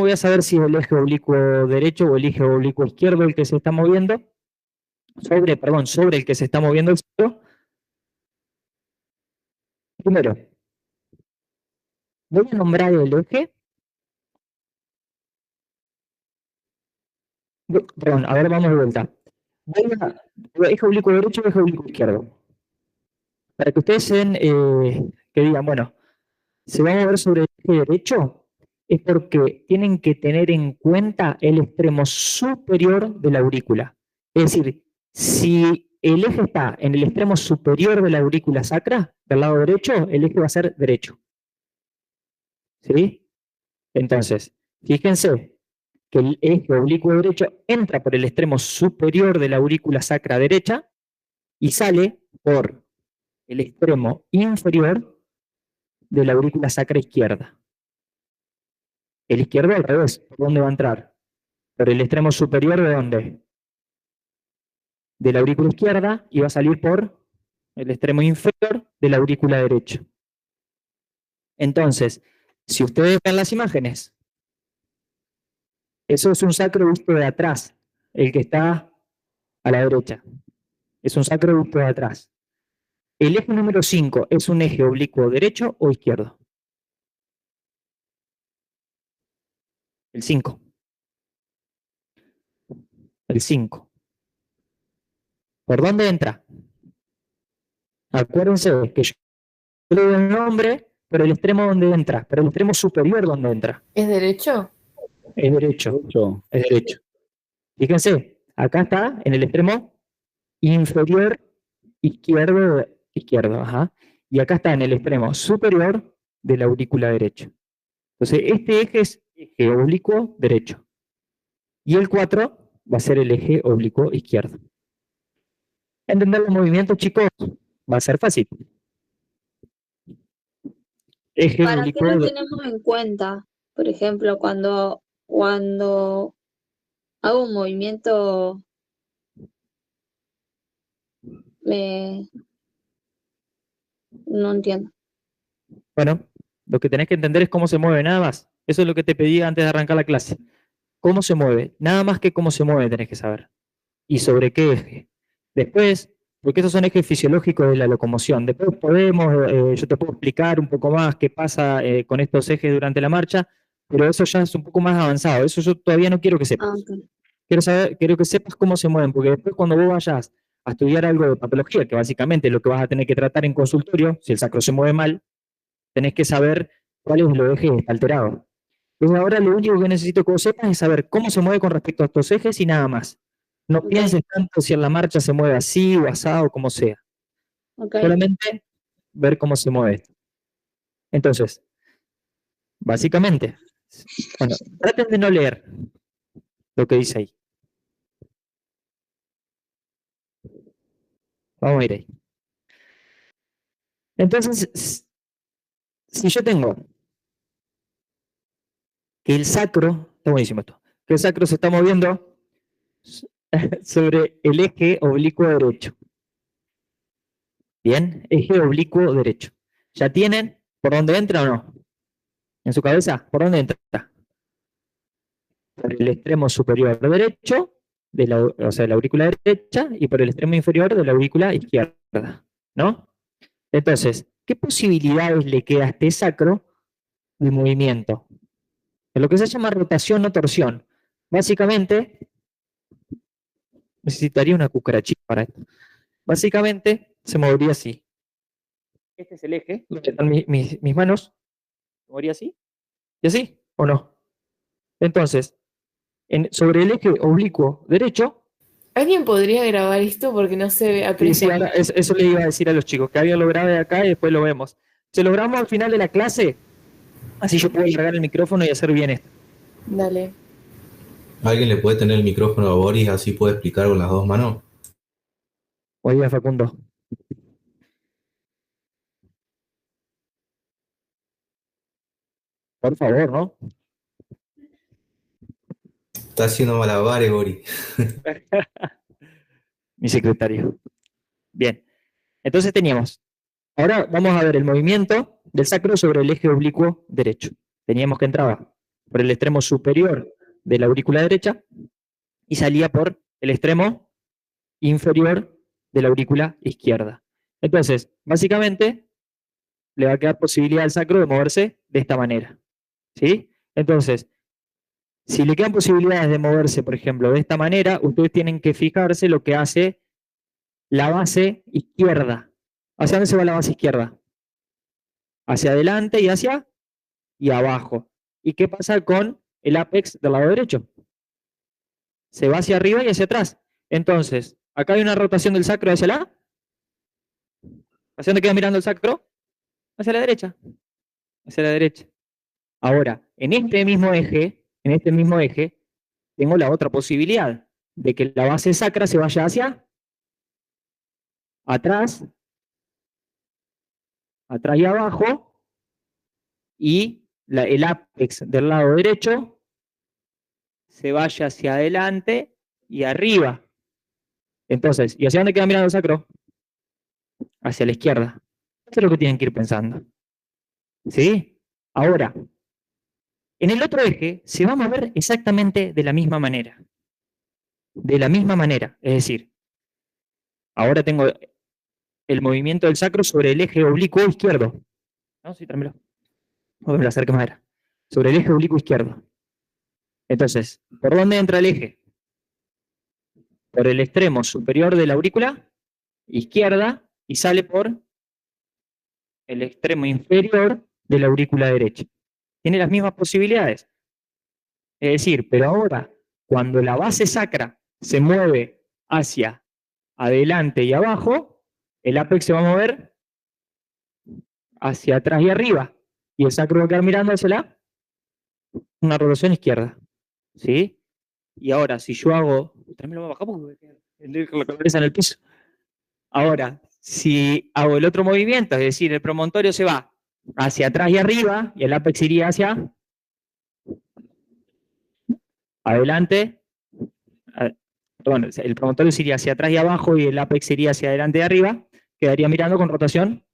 voy a saber si es el eje oblicuo derecho o el eje oblicuo izquierdo el que se está moviendo? Sobre el que se está moviendo el sacro. Primero, voy a nombrar el eje. Perdón, a ver, vamos de vuelta. Eje oblicuo derecho y eje oblicuo izquierdo. Para que ustedes se den, que digan, bueno, se va a mover sobre el eje derecho, es porque tienen que tener en cuenta el extremo superior de la aurícula. Es decir, si el eje está en el extremo superior de la aurícula sacra, del lado derecho, el eje va a ser derecho. ¿Sí? Entonces, fíjense que el eje oblicuo derecho entra por el extremo superior de la aurícula sacra derecha y sale por el extremo inferior de la aurícula sacra izquierda. El izquierdo al revés, ¿por dónde va a entrar? Por el extremo superior de dónde? De la aurícula izquierda y va a salir por el extremo inferior de la aurícula derecha. Entonces, si ustedes ven las imágenes, eso es un sacro visto de atrás, el que está a la derecha. Es un sacro visto de atrás. El eje número 5 es un eje oblicuo derecho o izquierdo. El 5. El 5. ¿Por dónde entra? Acuérdense que yo le doy el nombre, pero el extremo donde entra, pero el extremo superior donde entra. ¿Es derecho? Es derecho. Es derecho. Fíjense, acá está en el extremo inferior izquierdo, ajá. Y acá está en el extremo superior de la aurícula derecha. Entonces, este eje es eje oblicuo derecho. Y el 4 va a ser el eje oblicuo izquierdo. ¿Entender los movimientos, chicos? Va a ser fácil. Eje ¿Para qué oblicuo lo tenemos en cuenta? Por ejemplo, cuando hago un movimiento, no entiendo. Bueno, lo que tenés que entender es cómo se mueve, nada más. Eso es lo que te pedí antes de arrancar la clase. ¿Cómo se mueve? Nada más que cómo se mueve tenés que saber. ¿Y sobre qué eje? Después, porque esos son ejes fisiológicos de la locomoción. Después yo te puedo explicar un poco más qué pasa con estos ejes durante la marcha, pero eso ya es un poco más avanzado. Eso yo todavía no quiero que sepas. Okay. Quiero que sepas cómo se mueven, porque después cuando vos vayas a estudiar algo de patología, que básicamente es lo que vas a tener que tratar en consultorio, si el sacro se mueve mal, tenés que saber cuál es el eje que está alterado. Entonces ahora lo único que necesito que vos sepas es saber cómo se mueve con respecto a estos ejes y nada más. No Okay. pienses tanto si en la marcha se mueve así o asado o como sea. Okay. Solamente ver cómo se mueve esto. Entonces, básicamente, bueno, traten de no leer lo que dice ahí. Vamos a ir ahí. Entonces, si yo tengo que el sacro, está buenísimo esto, que el sacro se está moviendo sobre el eje oblicuo derecho. Bien, eje oblicuo derecho. ¿Ya tienen por dónde entra o no? ¿En su cabeza? ¿Por dónde entra? Por el extremo superior derecho, o sea, de la aurícula derecha, y por el extremo inferior de la aurícula izquierda, ¿no? Entonces, ¿qué posibilidades le queda a este sacro de movimiento? En lo que se llama rotación o torsión. Básicamente, necesitaría una cucarachita para esto. Básicamente, se movería así. Este es el eje, donde están mis manos. ¿Se movería así? ¿Y así? ¿O no? Entonces, sobre el eje oblicuo derecho. ¿Alguien podría grabar esto? Porque no se ve, Sí, aprecia. ahora eso le iba a decir a los chicos, que alguien lo grabe acá y después lo vemos. Se lo grabamos al final de la clase, así yo puedo cargar el micrófono y hacer bien esto. Dale. ¿Alguien le puede tener el micrófono a Boris así puede explicar con las dos manos? Oiga, Facundo. Por favor, ¿no? Está haciendo malabares, Boris. Mi secretario. Bien. Entonces teníamos. Ahora vamos a ver el movimiento del sacro sobre el eje oblicuo derecho. Teníamos que entraba por el extremo superior de la aurícula derecha y salía por el extremo inferior de la aurícula izquierda. Entonces, básicamente, le va a quedar posibilidad al sacro de moverse de esta manera. ¿Sí? Entonces, si le quedan posibilidades de moverse, por ejemplo, de esta manera, ustedes tienen que fijarse lo que hace la base izquierda. ¿Hacia dónde se va la base izquierda? Hacia adelante y abajo. ¿Y qué pasa con el ápex del lado derecho? Se va hacia arriba y hacia atrás. Entonces, acá hay una rotación del sacro hacia la. ¿Hacia dónde queda mirando el sacro? Hacia la derecha. Hacia la derecha. Ahora, en este mismo eje, tengo la otra posibilidad de que la base sacra se vaya hacia atrás y abajo, y el ápex del lado derecho se vaya hacia adelante y arriba. Entonces, ¿y hacia dónde queda mirando el sacro? Hacia la izquierda. Eso es lo que tienen que ir pensando. ¿Sí? Ahora, en el otro eje se va a mover exactamente de la misma manera. De la misma manera. Es decir, ahora tengo el movimiento del sacro sobre el eje oblicuo izquierdo. ¿No? Sí, tráemelo. No me lo acerque más. Sobre el eje oblicuo izquierdo. Entonces, ¿por dónde entra el eje? Por el extremo superior de la aurícula izquierda y sale por el extremo inferior de la aurícula derecha. Tiene las mismas posibilidades. Es decir, pero ahora, cuando la base sacra se mueve hacia adelante y abajo, el ápex se va a mover hacia atrás y arriba. Y el sacro va a quedar mirando hacia una rotación izquierda. ¿Sí? Y ahora, si yo hago. Tráemelo más acá porque la cabeza en el piso. Ahora, si hago el otro movimiento, es decir, el promontorio se va hacia atrás y arriba, y el ápex iría hacia adelante. Perdón, el promontorio se iría hacia atrás y abajo, y el ápex iría hacia adelante y arriba, quedaría mirando con rotación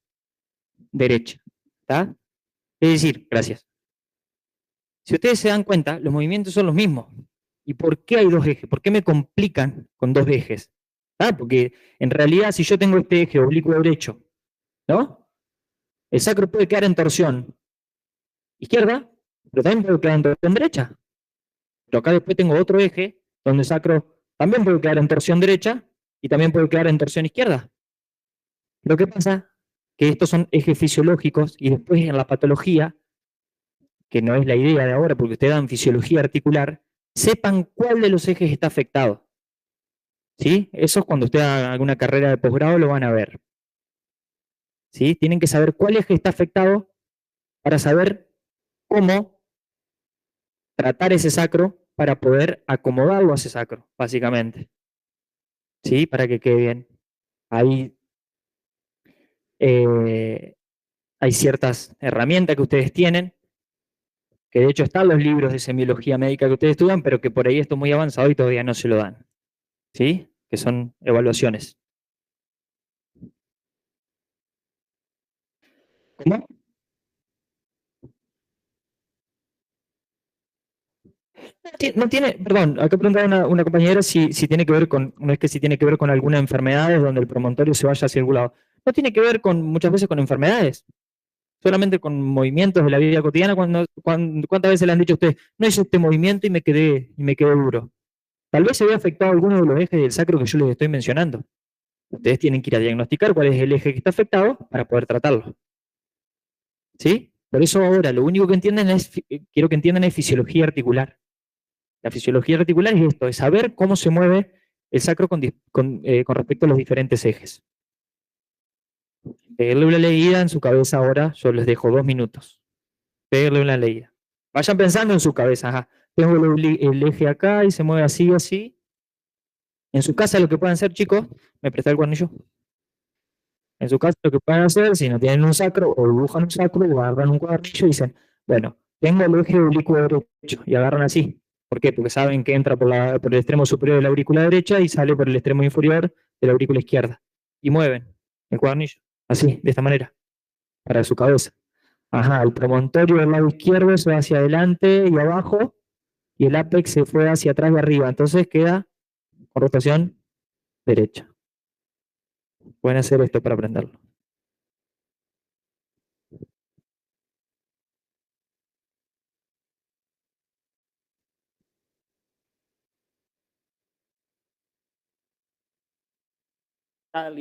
derecha. ¿Está? Es decir, gracias. Si ustedes se dan cuenta, los movimientos son los mismos. ¿Y por qué hay dos ejes? ¿Por qué me complican con dos ejes? ¿Ah? Porque en realidad, si yo tengo este eje oblicuo derecho, ¿no? El sacro puede quedar en torsión izquierda, pero también puede quedar en torsión derecha. Pero acá después tengo otro eje donde el sacro también puede quedar en torsión derecha y también puede quedar en torsión izquierda. Lo que pasa que estos son ejes fisiológicos y después en la patología, que no es la idea de ahora porque ustedes dan fisiología articular, sepan cuál de los ejes está afectado. ¿Sí? Eso es cuando ustedes hagan alguna carrera de posgrado lo van a ver. ¿Sí? Tienen que saber cuál eje está afectado para saber cómo tratar ese sacro para poder acomodarlo a ese sacro, básicamente. ¿Sí? Para que quede bien. Ahí hay ciertas herramientas que ustedes tienen, que de hecho están los libros de semiología médica que ustedes estudian, pero que por ahí esto es muy avanzado y todavía no se lo dan. ¿Sí? Que son evaluaciones. ¿Cómo? No tiene, perdón, acá preguntaba una compañera si tiene que ver con, no es que si tiene que ver con alguna enfermedad donde el promontorio se vaya hacia algún lado. No tiene que ver con, muchas veces con enfermedades, solamente con movimientos de la vida cotidiana. ¿Cuántas veces le han dicho a usted, no hice este movimiento y me quedé duro? Tal vez se vea afectado alguno de los ejes del sacro que yo les estoy mencionando. Ustedes tienen que ir a diagnosticar cuál es el eje que está afectado para poder tratarlo. ¿Sí? Por eso ahora lo único que quiero que entiendan es fisiología articular. La fisiología articular es esto, es saber cómo se mueve el sacro con respecto a los diferentes ejes. Pegarle una leída en su cabeza ahora, yo les dejo 2 minutos. Pegarle una leída. Vayan pensando en su cabeza, ajá, tengo el eje acá y se mueve así, así. En su casa lo que pueden hacer, chicos, ¿me presta el cuadernillo? En su casa lo que pueden hacer, si no tienen un sacro, o dibujan un sacro, o agarran un cuadernillo y dicen, bueno, tengo el eje oblicuo derecho, y agarran así. ¿Por qué? Porque saben que entra por el extremo superior de la aurícula derecha y sale por el extremo inferior de la aurícula izquierda. Y mueven el cuadernillo, así, de esta manera, para su cabeza. Ajá, el promontorio del lado izquierdo se va hacia adelante y abajo, y el ápex se fue hacia atrás y arriba. Entonces queda con rotación derecha. Pueden hacer esto para aprenderlo. Está el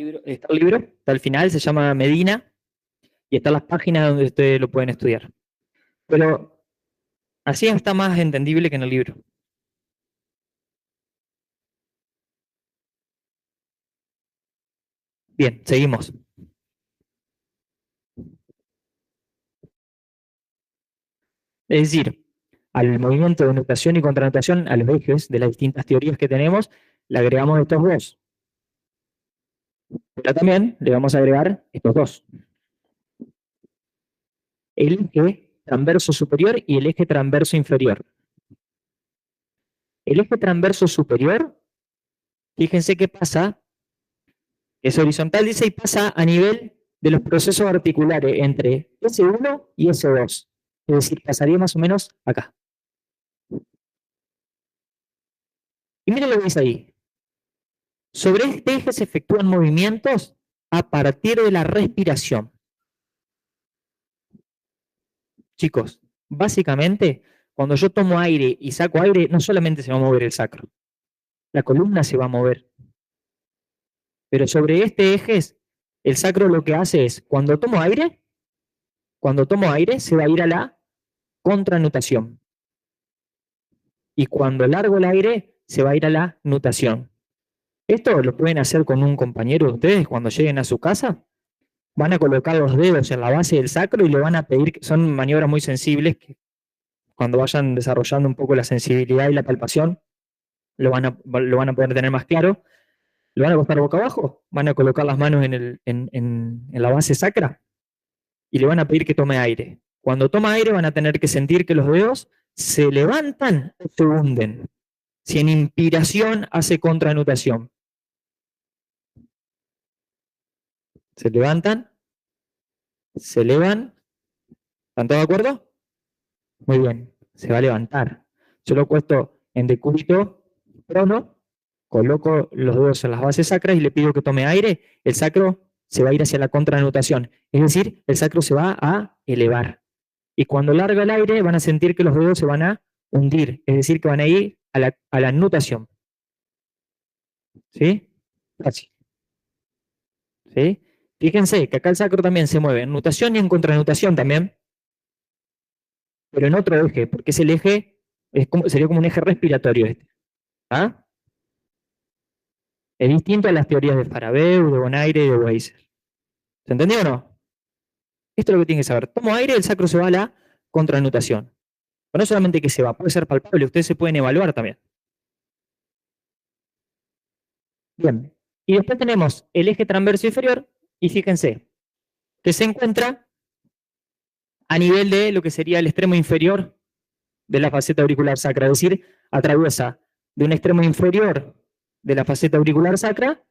libro, está al final, se llama Medina, y están las páginas donde ustedes lo pueden estudiar. Pero así está más entendible que en el libro. Bien, seguimos. Es decir, al movimiento de nutación y contranutación, a los ejes de las distintas teorías que tenemos, le agregamos estos dos. Pero también le vamos a agregar estos dos. El eje transverso superior y el eje transverso inferior. El eje transverso superior, fíjense qué pasa, es horizontal, dice, y pasa a nivel de los procesos articulares entre S1 y S2. Es decir, pasaría más o menos acá. Y miren lo que dice ahí. Sobre este eje se efectúan movimientos a partir de la respiración. Chicos, básicamente, cuando yo tomo aire y saco aire, no solamente se va a mover el sacro, la columna se va a mover. Pero sobre este eje, el sacro lo que hace es, cuando tomo aire, se va a ir a la contranutación. Y cuando largo el aire, se va a ir a la nutación. Esto lo pueden hacer con un compañero de ustedes cuando lleguen a su casa. Van a colocar los dedos en la base del sacro y le van a pedir, son maniobras muy sensibles, que cuando vayan desarrollando un poco la sensibilidad y la palpación, lo van a poder tener más claro. Lo van a acostar boca abajo, van a colocar las manos en la base sacra y le van a pedir que tome aire. Cuando toma aire van a tener que sentir que los dedos se levantan o se hunden. Si en inspiración hace contranutación. Se levantan, se elevan. ¿Están todos de acuerdo? Muy bien, se va a levantar. Yo lo he puesto en decúbito prono, coloco los dedos en las bases sacras y le pido que tome aire. El sacro se va a ir hacia la contranutación. Es decir, el sacro se va a elevar. Y cuando larga el aire van a sentir que los dedos se van a hundir. Es decir, que van a ir a la nutación. ¿Sí? Así. ¿Sí? Fíjense que acá el sacro también se mueve en nutación y en contranutación también, pero en otro eje, porque es el eje, sería como un eje respiratorio este. ¿Ah? Es distinto a las teorías de Farabeau, de Bonaire y de Weiser. ¿Se entendió o no? Esto es lo que tienen que saber. Tomo aire, el sacro se va a la contranutación. Pero no solamente que se va, puede ser palpable, ustedes se pueden evaluar también. Bien. Y después tenemos el eje transverso inferior, y fíjense, que se encuentra a nivel de lo que sería el extremo inferior de la faceta auricular sacra, es decir, atraviesa de un extremo inferior de la faceta auricular sacra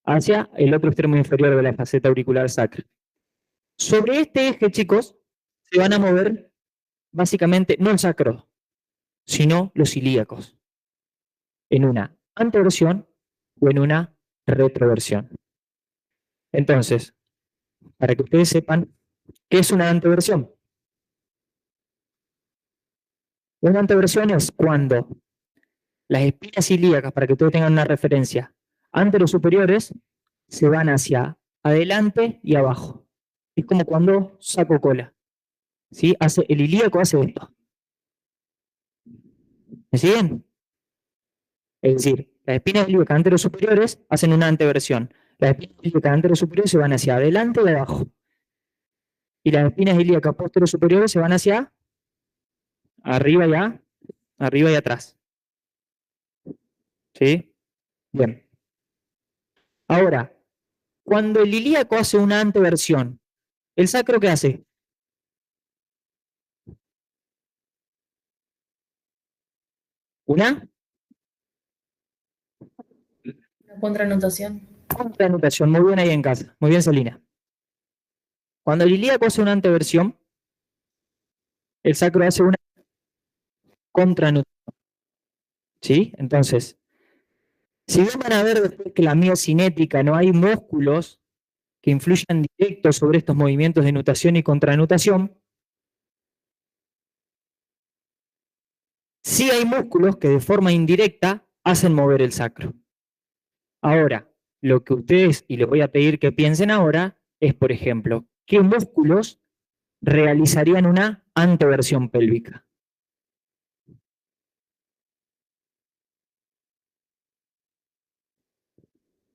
hacia el otro extremo inferior de la faceta auricular sacra. Sobre este eje, chicos, se van a mover básicamente no el sacro, sino los ilíacos, en una anteversión o en una retroversión. Entonces, para que ustedes sepan, ¿qué es una anteversión? Una anteversión es cuando las espinas ilíacas, para que ustedes tengan una referencia, anterosuperiores se van hacia adelante y abajo. Es como cuando saco cola. ¿Sí? El ilíaco hace esto. ¿Me siguen? Es decir, las espinas ilíacas anterosuperiores hacen una anteversión. Las espinas ilíacas anterosuperiores se van hacia adelante y abajo. Y las espinas ilíacas posterosuperiores se van hacia arriba y atrás. ¿Sí? Bien. Ahora, cuando el ilíaco hace una anteversión, ¿el sacro qué hace? Una Contranotación. contranotación. Muy bien ahí en casa. Muy bien, Salina. Cuando el ilíaco hace una anteversión, el sacro hace una contranotación. ¿Sí? Entonces, si bien van a ver después que la miocinética no hay músculos que influyan directo sobre estos movimientos de nutación y contranutación, sí hay músculos que de forma indirecta hacen mover el sacro. Ahora, lo que ustedes, y les voy a pedir que piensen ahora, es, por ejemplo, ¿qué músculos realizarían una anteversión pélvica?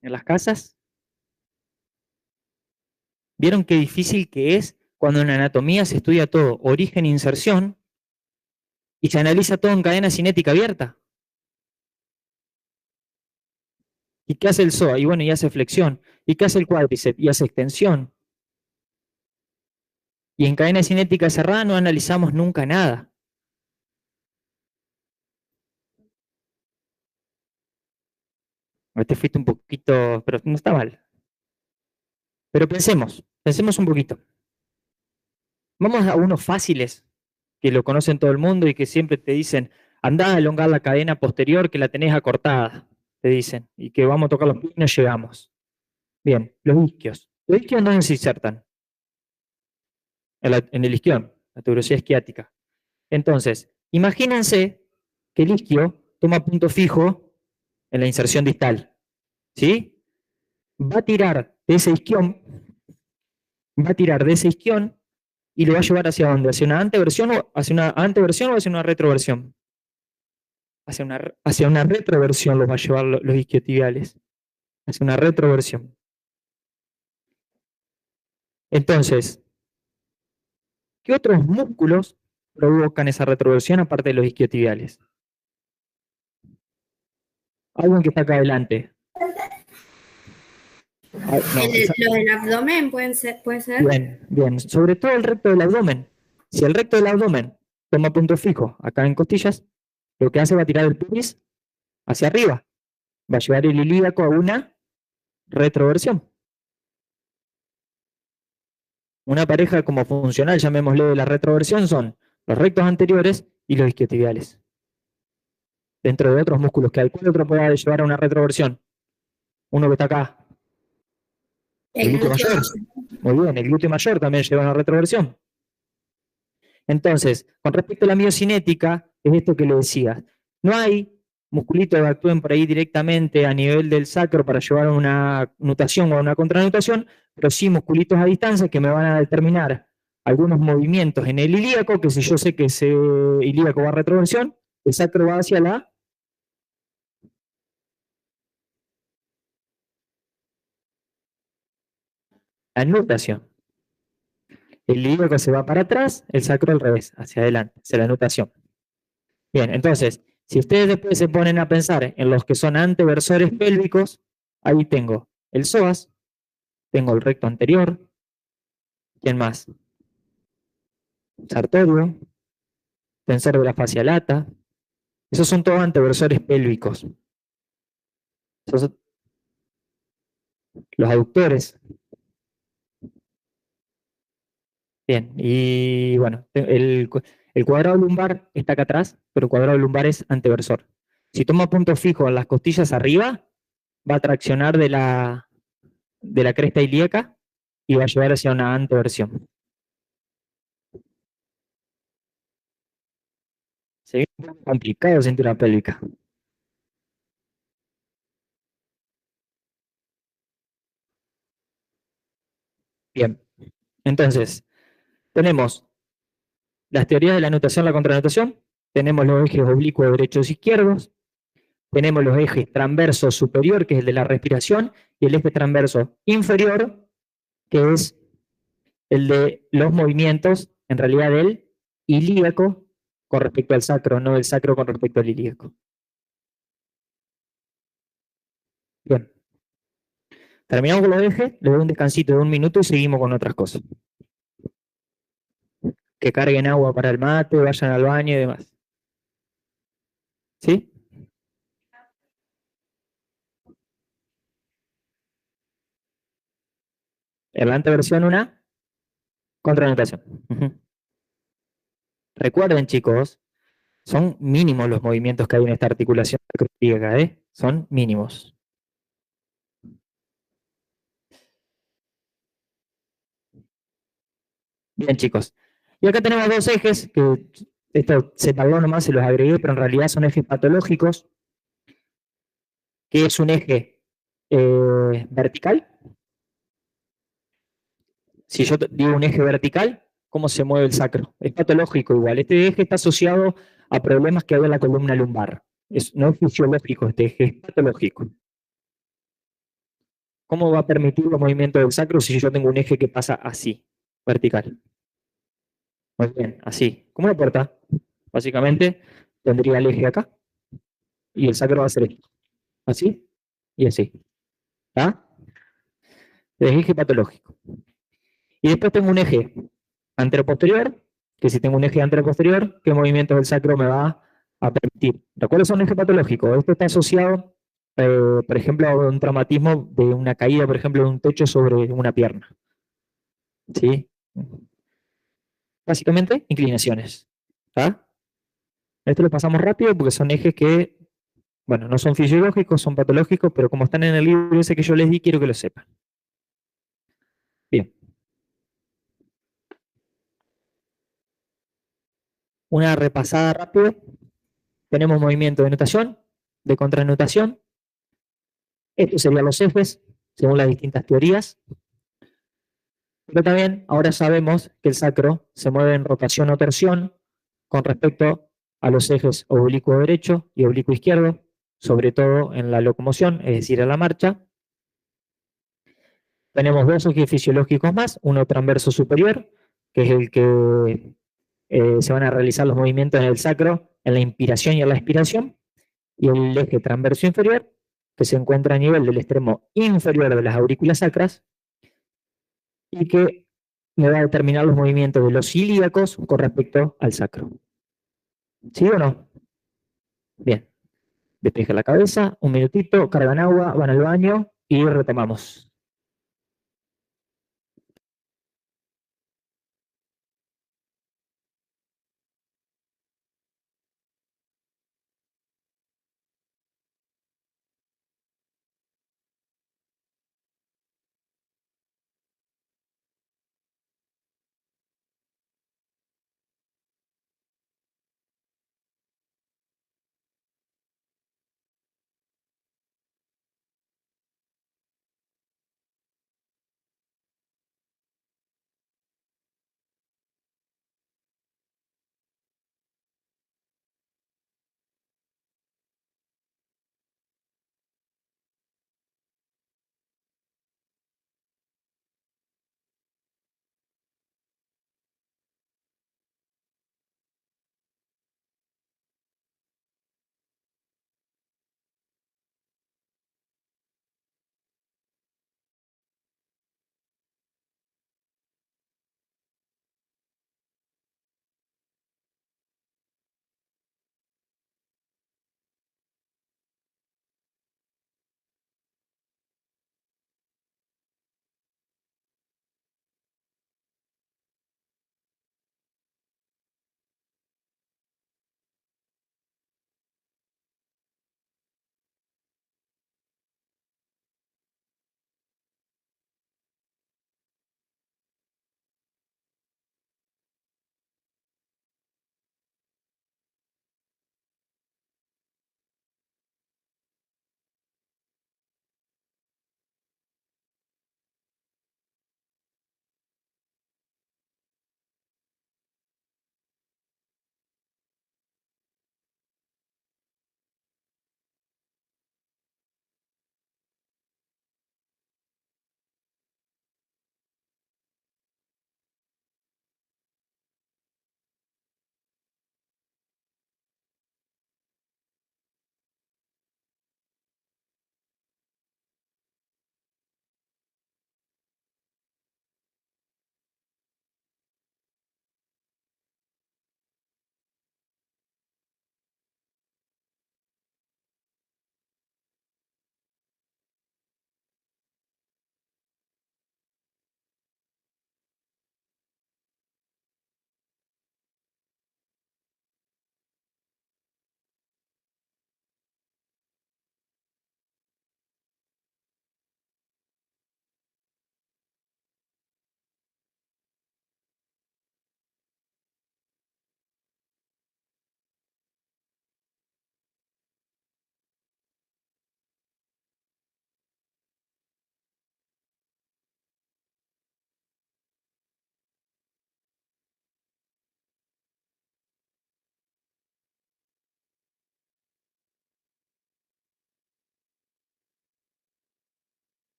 ¿En las casas? ¿Vieron qué difícil que es cuando en anatomía se estudia todo, origen e inserción, y se analiza todo en cadena cinética abierta? ¿Y qué hace el psoas? Y bueno, y hace flexión. ¿Y qué hace el cuádriceps? Y hace extensión. Y en cadena cinética cerrada no analizamos nunca nada. Te fuiste un poquito, pero no está mal. Pero pensemos un poquito. Vamos a unos fáciles, que lo conocen todo el mundo y que siempre te dicen, andá a elongar la cadena posterior que la tenés acortada, te dicen, y que vamos a tocar los pies y no llegamos. Bien, los isquios. ¿Los isquios dónde se insertan? En el isquión, la tuberosidad isquiática. Entonces, imagínense que el isquio toma punto fijo en la inserción distal, ¿sí? Va a tirar de ese isquión, y lo va a llevar hacia dónde, hacia una anteversión o hacia una retroversión. Hacia una retroversión los va a llevar los isquiotibiales, hacia una retroversión. Entonces, ¿qué otros músculos provocan esa retroversión aparte de los isquiotibiales? Alguien que está acá adelante. No, Lo del abdomen puede ser. bien, bien. Sobre todo el recto del abdomen. Si el recto del abdomen toma punto fijo acá en costillas, lo que hace va a tirar el pubis hacia arriba. Va a llevar el ilíaco a una retroversión. Una pareja como funcional, llamémosle de la retroversión, son los rectos anteriores y los isquiotibiales. Dentro de otros músculos que hay. ¿Cuál otro puede llevar a una retroversión? Uno que está acá. El glúteo mayor. Muy bien, el glúteo mayor también lleva a una retroversión. Entonces, con respecto a la miocinética, es esto que le decía. No hay musculitos que actúen por ahí directamente a nivel del sacro para llevar a una nutación o a una contranutación, pero sí musculitos a distancia que me van a determinar algunos movimientos en el ilíaco, que si yo sé que ese ilíaco va a retroversión, el sacro va hacia la nutación. El ilíaco se va para atrás, el sacro al revés, hacia adelante, hacia la nutación. Bien, entonces, si ustedes después se ponen a pensar en los que son anteversores pélvicos, ahí tengo el psoas, tengo el recto anterior, ¿quién más? Sartorio, tensor de la fascia lata, esos son todos anteversores pélvicos. Esos son los aductores. Bien, y bueno, el cuadrado lumbar está acá atrás, pero el cuadrado lumbar es anteversor. Si toma punto fijo en las costillas arriba, va a traccionar de la cresta ilíaca y va a llevar hacia una anteversión. Se ve un poco complicado cintura pélvica. Bien, entonces, tenemos las teorías de la nutación, la contranutación, tenemos los ejes oblicuos derechos e izquierdos, tenemos los ejes transverso superior, que es el de la respiración, y el eje transverso inferior, que es el de los movimientos, en realidad del ilíaco con respecto al sacro, no del sacro con respecto al ilíaco. Bien, terminamos con los ejes, le doy un descansito de 1 minuto y seguimos con otras cosas. Que carguen agua para el mate, vayan al baño y demás. ¿Sí? En la anteversión una contranotación. Recuerden, chicos, son mínimos los movimientos que hay en esta articulación sacroiliaca, ¿eh? Son mínimos. Bien, chicos. Y acá tenemos dos ejes, que esto se tardó nomás, se los agregué, pero en realidad son ejes patológicos, que es un eje vertical. Si yo digo un eje vertical, ¿cómo se mueve el sacro? Es patológico igual. Este eje está asociado a problemas que hay en la columna lumbar. No es fisiológico este eje, es patológico. ¿Cómo va a permitir los movimientos del sacro si yo tengo un eje que pasa así, vertical? Muy bien, así. ¿Cómo lo porta? Básicamente tendría el eje acá y el sacro va a ser esto. Así y así. ¿Está? Es eje patológico. Y después tengo un eje anteroposterior, que si tengo un eje anteroposterior, ¿qué movimientos del sacro me va a permitir? ¿Cuáles son ejes patológicos? Esto está asociado, por ejemplo, a un traumatismo de una caída, por ejemplo, de un techo sobre una pierna. ¿Sí? Básicamente, inclinaciones. ¿Está? Esto lo pasamos rápido porque son ejes que, bueno, no son fisiológicos, son patológicos, pero como están en el libro ese que yo les di, quiero que lo sepan. Bien. Una repasada rápida. Tenemos movimiento de nutación, de contranutación. Estos serían los ejes, según las distintas teorías. Pero también ahora sabemos que el sacro se mueve en rotación o torsión con respecto a los ejes oblicuo derecho y oblicuo izquierdo, sobre todo en la locomoción, es decir, en la marcha. Tenemos dos ejes fisiológicos más, uno transverso superior, que es el que se van a realizar los movimientos en el sacro, en la inspiración y en la expiración, y el eje transverso inferior, que se encuentra a nivel del extremo inferior de las aurículas sacras, y que me va a determinar los movimientos de los ilíacos con respecto al sacro. ¿Sí o no? Bien. Despeja la cabeza, 1 minutito, cargan agua, van al baño y retomamos.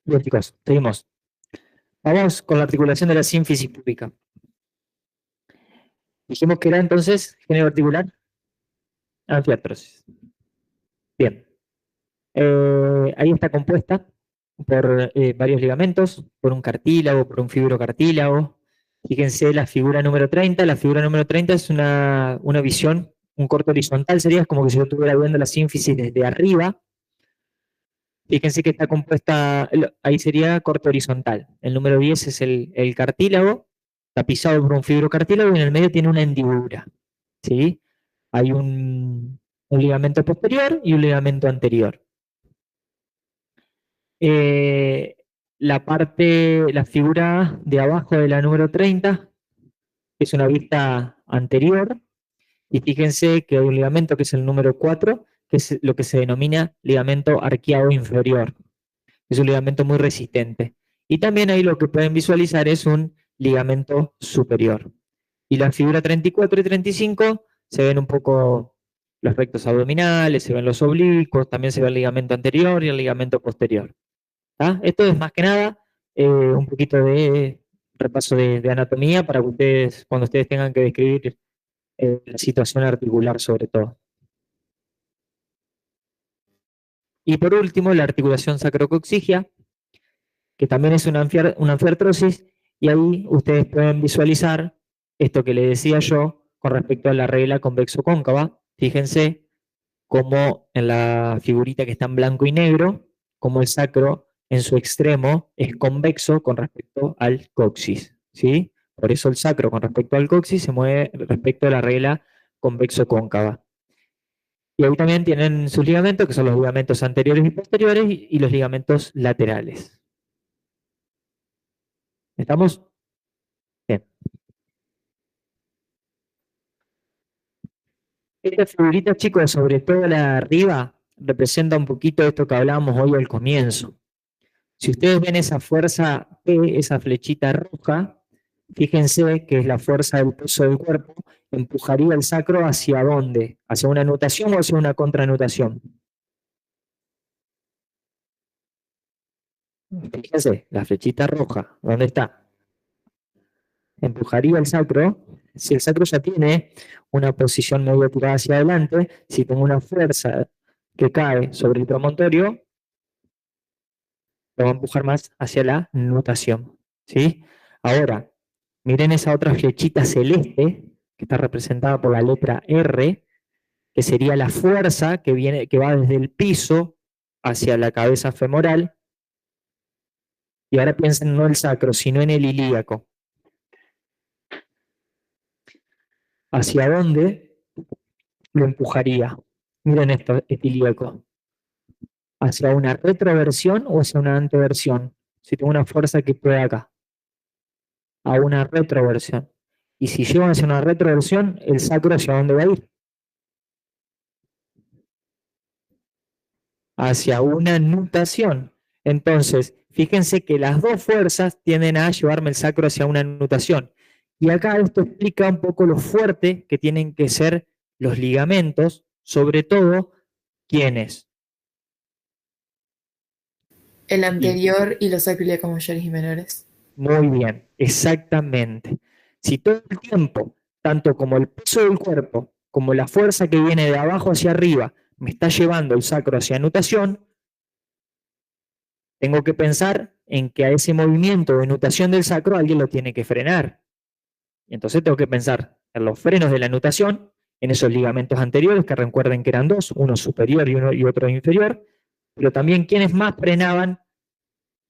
Bien, chicos, seguimos. Vamos con la articulación de la sínfisis púbica. Dijimos que era entonces género articular anfiartrosis. Bien. Ahí está compuesta por varios ligamentos, por un cartílago, por un fibrocartílago. Fíjense la figura número 30. La figura número 30 es una visión, un corte horizontal sería, es como que si yo estuviera viendo la sínfisis desde arriba. Fíjense que está compuesta, ahí sería corte horizontal. El número 10 es el cartílago, tapizado por un fibrocartílago y en el medio tiene una hendidura. ¿Sí? Hay un ligamento posterior y un ligamento anterior. La figura de abajo de la número 30 es una vista anterior, y fíjense que hay un ligamento que es el número 4, que es lo que se denomina ligamento arqueado inferior. Es un ligamento muy resistente. Y también ahí lo que pueden visualizar es un ligamento superior. Y la figura 34 y 35 se ven un poco los rectos abdominales, se ven los oblicuos, también se ve el ligamento anterior y el ligamento posterior. ¿Ah? Esto es más que nada un poquito de repaso de anatomía para que ustedes, cuando ustedes tengan que describir la situación articular sobre todo. Y por último, la articulación sacrocoxigia, que también es una anfiartrosis, y ahí ustedes pueden visualizar esto que les decía yo con respecto a la regla convexo-cóncava. Fíjense cómo en la figurita que está en blanco y negro, como el sacro en su extremo es convexo con respecto al coxis, ¿sí? Por eso el sacro con respecto al coxis se mueve respecto a la regla convexo-cóncava. Y ahí también tienen sus ligamentos, que son los ligamentos anteriores y posteriores, y los ligamentos laterales. ¿Estamos? Bien. Esta figurita, chicos, sobre todo la de arriba, representa un poquito esto que hablábamos hoy al comienzo. Si ustedes ven esa fuerza P, esa flechita roja, fíjense que es la fuerza del peso del cuerpo, empujaría el sacro ¿hacia dónde? ¿Hacia una nutación o hacia una contranutación? Fíjense, la flechita roja, ¿dónde está? Empujaría el sacro. Si el sacro ya tiene una posición medio tirada hacia adelante, si tengo una fuerza que cae sobre el promontorio, lo va a empujar más hacia la nutación. ¿Sí? Ahora, miren esa otra flechita celeste, que está representada por la letra R, que sería la fuerza que va desde el piso hacia la cabeza femoral. Y ahora piensen no en el sacro, sino en el ilíaco. ¿Hacia dónde lo empujaría? Miren esto, este ilíaco. ¿Hacia una retroversión o hacia una anteversión? Si tengo una fuerza que puede acá. A una retroversión. Y si llego hacia una retroversión, ¿el sacro hacia dónde va a ir? Hacia una nutación. Entonces, fíjense que las dos fuerzas tienden a llevarme el sacro hacia una nutación. Y acá esto explica un poco lo fuerte que tienen que ser los ligamentos, sobre todo, ¿quiénes? El anterior y los sacroiliacos mayores y menores. Muy bien, exactamente. Si todo el tiempo, tanto como el peso del cuerpo, como la fuerza que viene de abajo hacia arriba, me está llevando el sacro hacia nutación, tengo que pensar en que a ese movimiento de nutación del sacro alguien lo tiene que frenar. Y entonces tengo que pensar en los frenos de la nutación, en esos ligamentos anteriores, que recuerden que eran dos, uno superior y otro inferior, pero también quienes más frenaban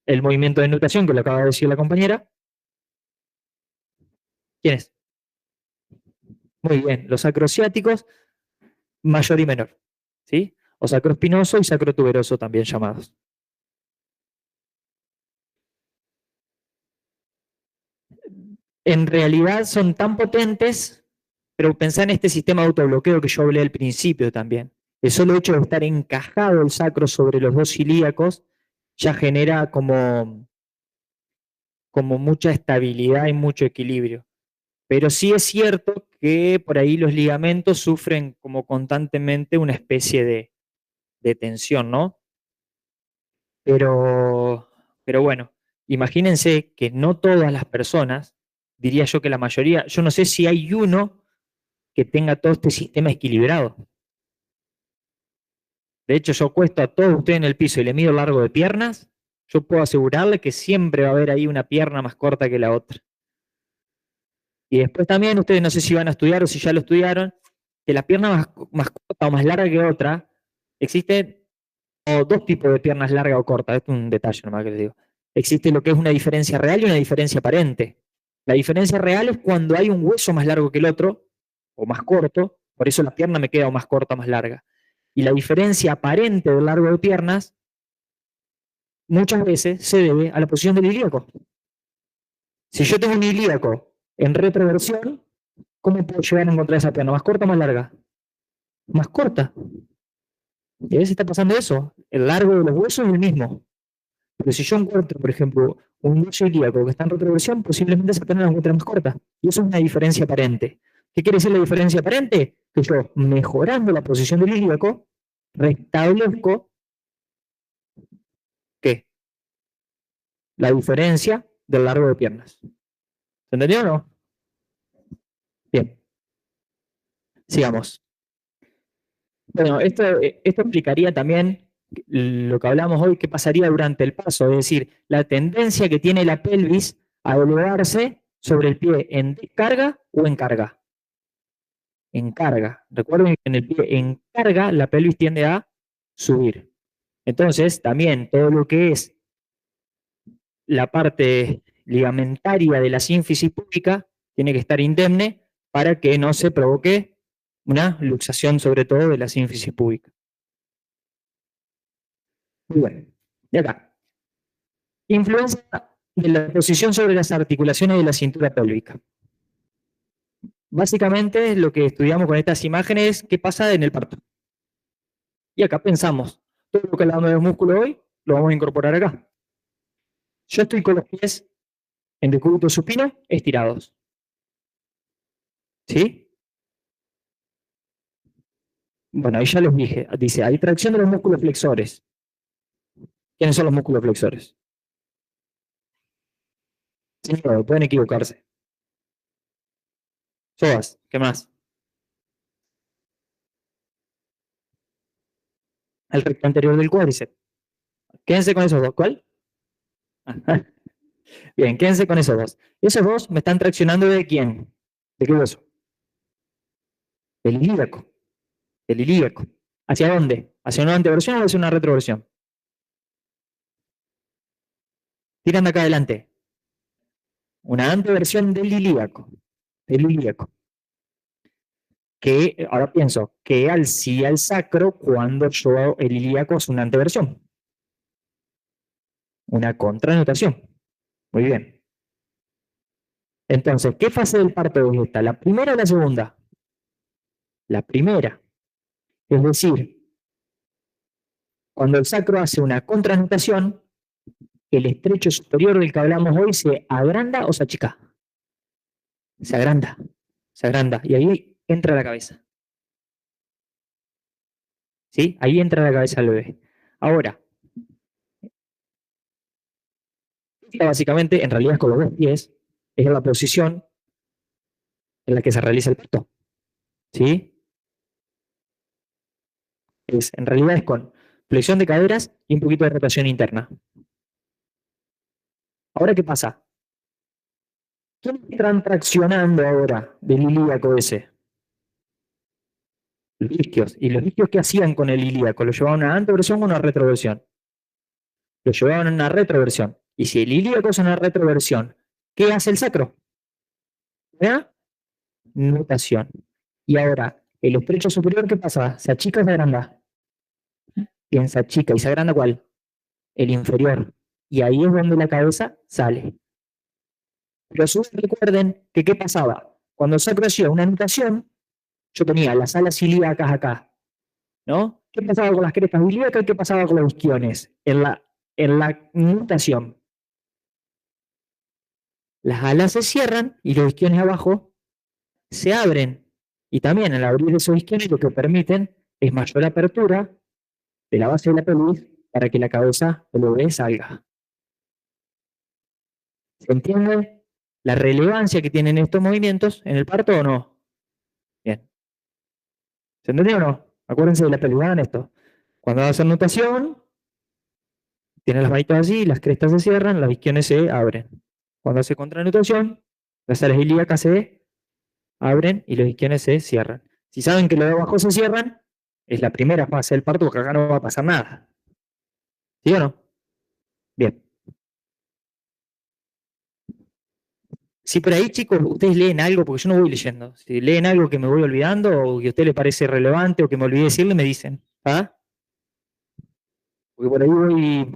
el movimiento de nutación, que lo acaba de decir la compañera. ¿Quiénes? Muy bien, los sacrociáticos, mayor y menor, ¿sí? O sacroespinoso y sacrotuberoso también llamados. En realidad son tan potentes, pero pensá en este sistema de autobloqueo que yo hablé al principio también. El solo hecho de estar encajado el sacro sobre los dos ilíacos ya genera como mucha estabilidad y mucho equilibrio. Pero sí es cierto que por ahí los ligamentos sufren como constantemente una especie de tensión, ¿no? Pero Pero bueno, imagínense que no todas las personas, diría yo que la mayoría, yo no sé si hay uno que tenga todo este sistema equilibrado. De hecho, yo acuesto a todos ustedes en el piso y le mido el largo de piernas, yo puedo asegurarle que siempre va a haber ahí una pierna más corta que la otra. Y después también, ustedes no sé si van a estudiar o si ya lo estudiaron, que la pierna más corta o más larga que otra, existen dos tipos de piernas largas o cortas, esto es un detalle nomás que les digo. Existe lo que es una diferencia real y una diferencia aparente. La diferencia real es cuando hay un hueso más largo que el otro, o más corto, por eso la pierna me queda o más corta o más larga. Y la diferencia aparente del largo de piernas muchas veces se debe a la posición del ilíaco. Si yo tengo un ilíaco en retroversión, ¿cómo puedo llegar a encontrar esa pierna? ¿Más corta o más larga? Más corta. Y a veces está pasando eso. El largo de los huesos es el mismo. Pero si yo encuentro, por ejemplo, un hueso ilíaco que está en retroversión, posiblemente esa pierna la encuentre más corta. Y eso es una diferencia aparente. ¿Qué quiere decir la diferencia aparente? Que yo, mejorando la posición del ilíaco, restablezco ¿qué? La diferencia del largo de piernas. ¿Se entendió o no? Bien. Sigamos. Bueno, esto explicaría también lo que hablamos hoy, qué pasaría durante el paso, es decir, la tendencia que tiene la pelvis a elevarse sobre el pie en descarga o en carga. En carga. Recuerden que en el pie en carga la pelvis tiende a subir. Entonces, también todo lo que es la parte ligamentaria de la sínfisis púbica tiene que estar indemne para que no se provoque una luxación, sobre todo, de la sínfisis púbica. Muy bueno. Y acá. Influencia de la posición sobre las articulaciones de la cintura pélvica. Básicamente, lo que estudiamos con estas imágenes es qué pasa en el parto. Y acá pensamos, todo lo que hablamos de músculo hoy, lo vamos a incorporar acá. Yo estoy con los pies en decúbito supino estirados. ¿Sí? Bueno, ahí ya los dije. Dice, hay tracción de los músculos flexores. ¿Quiénes son los músculos flexores? Señor, pueden equivocarse. Psoas, ¿qué más? El recto anterior del cuádriceps. Quédense con esos dos. ¿Cuál? Bien, quédense con esos dos. Esos dos me están traccionando ¿de quién? ¿De qué hueso? Del ilíaco. Del ilíaco. ¿Hacia dónde? ¿Hacia una anteversión o hacia una retroversión? Tiran de acá adelante. Una anteversión del ilíaco. Del ilíaco. Que, ahora pienso, que alcía el sacro cuando yo, el ilíaco es una anteversión. Una contranotación. Muy bien. Entonces, ¿qué fase del parto es esta? ¿La primera o la segunda? La primera. Es decir, cuando el sacro hace una contranotación, el estrecho superior del que hablamos hoy se agranda o se achica. Se agranda. Se agranda. Y ahí entra la cabeza. ¿Sí? Ahí entra la cabeza del bebé. Ahora, esta básicamente, en realidad con los dos pies, es la posición en la que se realiza el parto. ¿Sí? En realidad es con flexión de caderas y un poquito de rotación interna. Ahora, ¿qué pasa? ¿Quiénes están traccionando ahora del ilíaco ese? Los isquios. ¿Y los isquios qué hacían con el ilíaco? ¿Lo llevaban a una anteversión o una retroversión? Lo llevaban a una retroversión. Y si el ilíaco es una retroversión, ¿qué hace el sacro? Una nutación. Y ahora, el estrecho superior, ¿qué pasa? ¿Se achica o se agranda? Bien, se achica. ¿Y se agranda cuál? El inferior. Y ahí es donde la cabeza sale. Pero a su vez recuerden que ¿qué pasaba? Cuando el sacro hacía una nutación, yo tenía las alas ilíacas acá, ¿no? ¿Qué pasaba con las crestas ilíacas y qué pasaba con los isquiones en la nutación? Las alas se cierran y los isquiones abajo se abren. Y también al abrir esos isquiones lo que permiten es mayor apertura de la base de la pelvis para que la cabeza del bebé salga. ¿Se entiende la relevancia que tienen estos movimientos en el parto o no? Bien. ¿Se entendió o no? Acuérdense de la película en esto. Cuando vas a hacer nutación, tienes las manitas así, las crestas se cierran, las isquiones se abren. Cuando hace contranutación, las alas ilíacas se abren y los isquiones se cierran. Si saben que los de abajo se cierran, es la primera fase del parto porque acá no va a pasar nada. ¿Sí o no? Bien. Si por ahí, chicos, ustedes leen algo, porque yo no voy leyendo. Si leen algo que me voy olvidando o que a ustedes les parece relevante o que me olvidé decirle, me dicen. ¿Ah? Porque por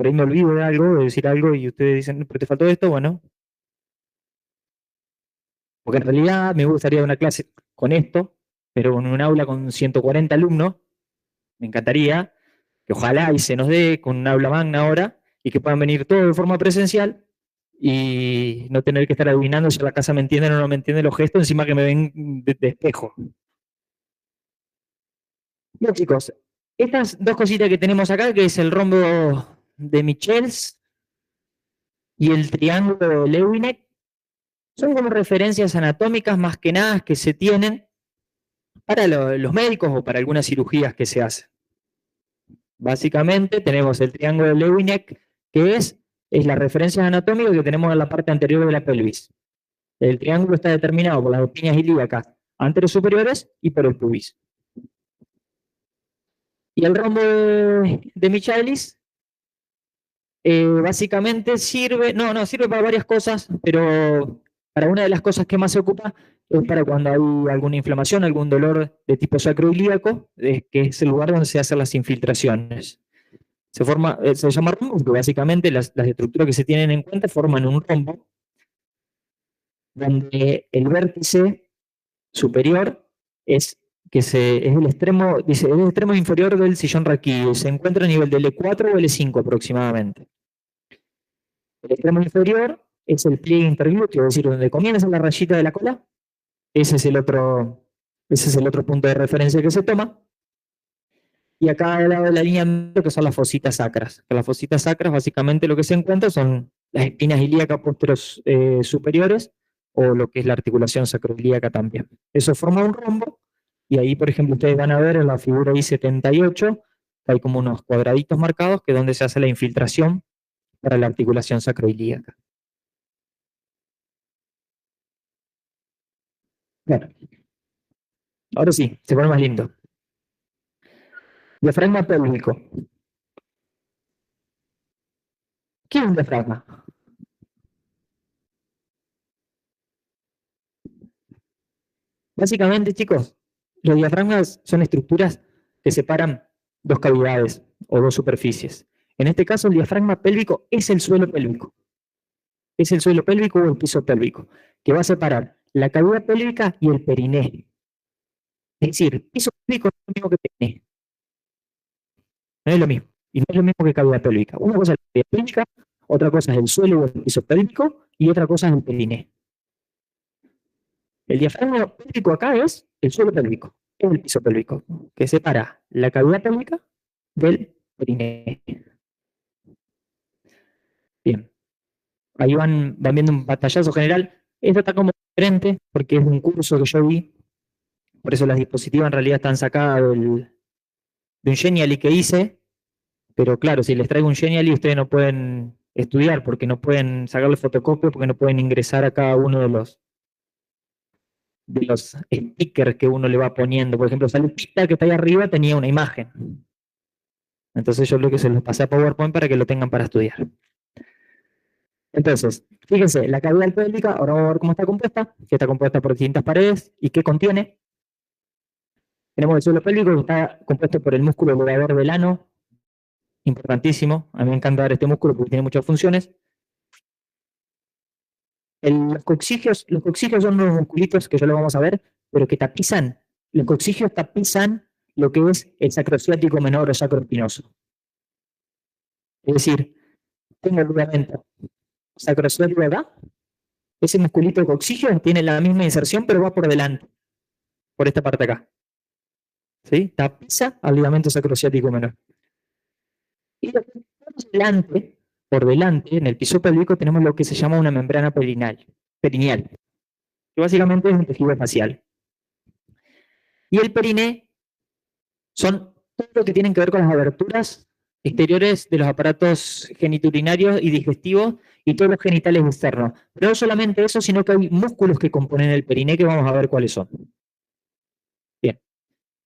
ahí me olvido de algo, de decir algo, y ustedes dicen, pero te faltó esto, bueno. Porque en realidad me gustaría una clase con esto, pero en un aula con 140 alumnos, me encantaría que ojalá y se nos dé con un aula magna ahora y que puedan venir todos de forma presencial y no tener que estar adivinando si a la casa me entienden o no me entienden los gestos, encima que me ven de espejo. Bien, chicos, estas dos cositas que tenemos acá, que es el rombo de Michels y el triángulo de Lewinek, son como referencias anatómicas más que nada que se tienen para los médicos o para algunas cirugías que se hacen. Básicamente tenemos el triángulo de Lewinek, que es la referencia anatómica que tenemos en la parte anterior de la pelvis. El triángulo está determinado por las dos piñas ilíacas anterosuperiores y por el pubis. Y el rombo de Michaelis básicamente sirve para varias cosas, pero para una de las cosas que más se ocupa es para cuando hay alguna inflamación, algún dolor de tipo sacroilíaco, que es el lugar donde se hacen las infiltraciones. Se llama rombo porque básicamente las estructuras que se tienen en cuenta forman un rombo donde el vértice superior es el extremo inferior del sillón raquídeo, se encuentra a nivel del E4 o L5 aproximadamente. El extremo inferior es el pliegue interglúteo, es decir, donde comienza la rayita de la cola. Ese es el otro punto de referencia que se toma. Y acá al lado de la línea medio que son las fositas sacras. Las fositas sacras básicamente lo que se encuentra son las espinas ilíacas posteriores superiores o lo que es la articulación sacroilíaca también. Eso forma un rombo y ahí, por ejemplo, ustedes van a ver en la figura I78 que hay como unos cuadraditos marcados que es donde se hace la infiltración para la articulación sacroilíaca. Bueno, ahora sí, se pone más lindo. Diafragma pélvico. ¿Qué es un diafragma? Básicamente, chicos, los diafragmas son estructuras que separan dos cavidades o dos superficies. En este caso, el diafragma pélvico es el suelo pélvico. Es el suelo pélvico o el piso pélvico, que va a separar la cavidad pélvica y el periné. Es decir, piso pélvico no es lo mismo que periné. No es lo mismo. Y no es lo mismo que cavidad pélvica. Una cosa es la cavidad pélvica, otra cosa es el suelo o el piso pélvico, y otra cosa es el periné. El diafragma pélvico acá es el suelo pélvico, es el piso pélvico, que separa la cavidad pélvica del periné. Bien. Ahí van viendo un pantallazo general. Esto está como diferente porque es un curso que yo vi. Por eso las diapositivas en realidad están sacadas de un Genially que hice. Pero claro, si les traigo un Genially ustedes no pueden estudiar porque no pueden sacarle fotocopia, porque no pueden ingresar a cada uno de los stickers que uno le va poniendo. Por ejemplo, sale pista que está ahí arriba, tenía una imagen. Entonces yo lo que se los pasé a PowerPoint para que lo tengan para estudiar. Entonces, fíjense, la cavidad pélvica, ahora vamos a ver cómo está compuesta, que está compuesta por distintas paredes y qué contiene. Tenemos el suelo pélvico que está compuesto por el músculo elevador del ano, importantísimo, a mí me encanta dar este músculo porque tiene muchas funciones. Los coxigios son unos musculitos que ya lo vamos a ver, pero que tapizan, los coxigios tapizan lo que es el sacrociático menor o sacroespinoso. Es decir, tengo el ligamento sacrociático acá, ese musculito de coxigio tiene la misma inserción, pero va por delante, por esta parte acá. ¿Sí? Tapiza al ligamento sacrociático menor. Y lo que tenemos delante por delante, en el piso pélvico, tenemos lo que se llama una membrana perineal, que básicamente es un tejido facial. Y el periné son todo lo que tienen que ver con las aberturas exteriores de los aparatos geniturinarios y digestivos y todos los genitales externos. Pero no solamente eso, sino que hay músculos que componen el periné que vamos a ver cuáles son. Bien.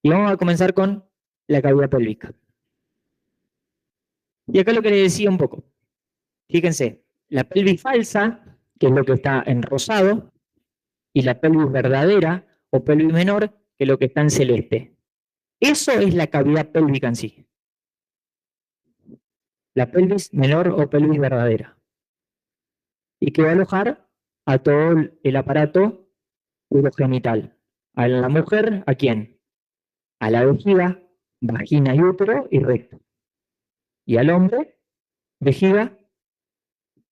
Y vamos a comenzar con la cavidad pélvica. Y acá lo que les decía un poco. Fíjense, la pelvis falsa, que es lo que está en rosado, y la pelvis verdadera o pelvis menor, que es lo que está en celeste. Eso es la cavidad pélvica en sí. La pelvis menor o pelvis verdadera. Y que va a alojar a todo el aparato urogenital. A la mujer, ¿a quién? A la vejiga, vagina y útero y recto. Y al hombre, vejiga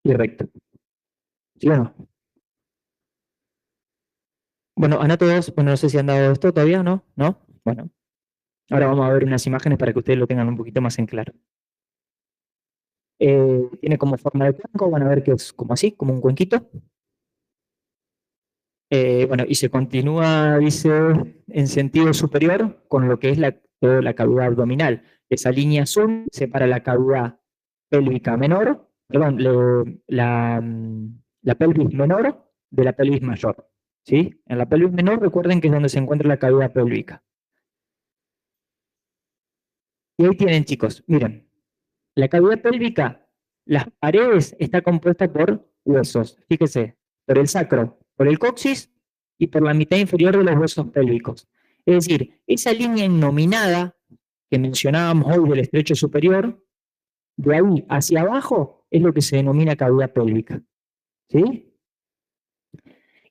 y recto. ¿Sí o no? Bueno, Ana, todos, bueno, no sé si han dado esto todavía, ¿no? ¿No? Bueno, ahora vamos a ver unas imágenes para que ustedes lo tengan un poquito más en claro. Tiene como forma de cuenco, van a ver que es como así, como un cuenquito. Bueno, y se continúa, dice, en sentido superior con lo que es toda la cavidad abdominal. Esa línea azul separa la cavidad pélvica menor, perdón, la pelvis menor de la pelvis mayor. ¿Sí? En la pelvis menor recuerden que es donde se encuentra la cavidad pélvica. Y ahí tienen, chicos, miren, la cavidad pélvica, las paredes está compuesta por huesos, fíjese, por el sacro, por el coxis y por la mitad inferior de los huesos pélvicos. Es decir, esa línea innominada que mencionábamos hoy del estrecho superior, de ahí hacia abajo es lo que se denomina cavidad pélvica. ¿Sí?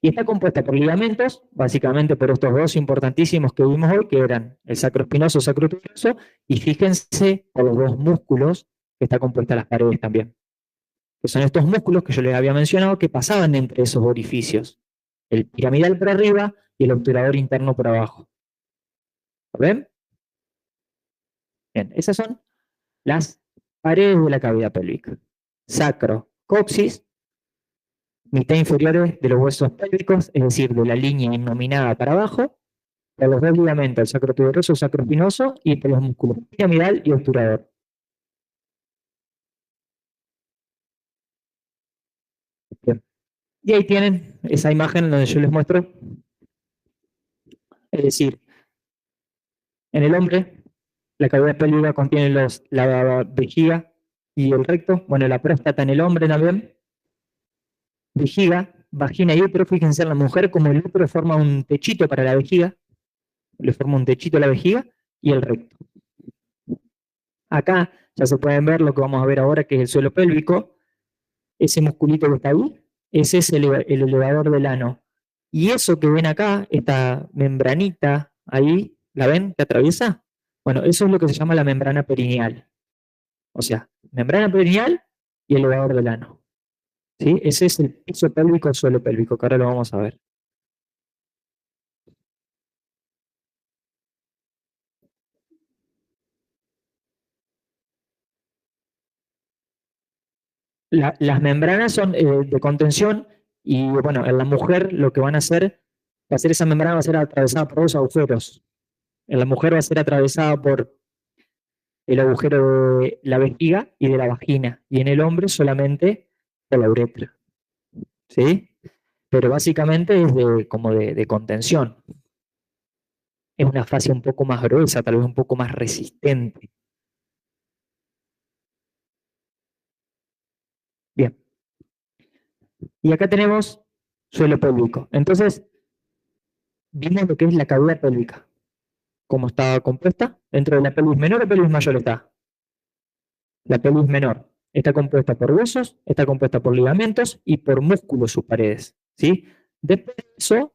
Y está compuesta por ligamentos, básicamente por estos dos importantísimos que vimos hoy, que eran el sacroespinoso, sacrotuberoso, y fíjense por los dos músculos que está compuesta las paredes también. Que son estos músculos que yo les había mencionado que pasaban entre esos orificios. El piramidal por arriba y el obturador interno por abajo. ¿Lo ven? Bien, esas son las paredes de la cavidad pélvica. Sacro, coxis, mitad inferiores de los huesos pélvicos, es decir, de la línea innominada para abajo, por los dos ligamentos, el sacrotuberoso, sacroespinoso, y por los músculos piramidal y obturador. Bien. Y ahí tienen esa imagen donde yo les muestro. Es decir, en el hombre, la cavidad pélvica contiene la vejiga y el recto, bueno, la próstata en el hombre también, vejiga, vagina y útero. Fíjense en la mujer como el útero forma un techito para la vejiga, le forma un techito a la vejiga, y el recto. Acá ya se pueden ver lo que vamos a ver ahora, que es el suelo pélvico. Ese musculito que está ahí, ese es el elevador del ano. Y eso que ven acá, esta membranita ahí, ¿la ven? ¿Que atraviesa? Bueno, eso es lo que se llama la membrana perineal. O sea, membrana perineal y elevador del ano. ¿Sí? Ese es el piso pélvico, el suelo pélvico, que ahora lo vamos a ver. Las membranas son de contención y, bueno, en la mujer lo que van a hacer, esa membrana va a ser atravesada por dos agujeros. En la mujer va a ser atravesada por el agujero de la vejiga y de la vagina, y en el hombre solamente por la uretra. ¿Sí? Pero básicamente es como de contención. Es una fascia un poco más gruesa, tal vez un poco más resistente. Bien. Y acá tenemos suelo pélvico. Entonces, vimos lo que es la cavidad pélvica. ¿Cómo está compuesta? Dentro de la pelvis menor o pelvis mayor está. La pelvis menor está compuesta por huesos, está compuesta por ligamentos y por músculos sus paredes. ¿Sí? Después de eso,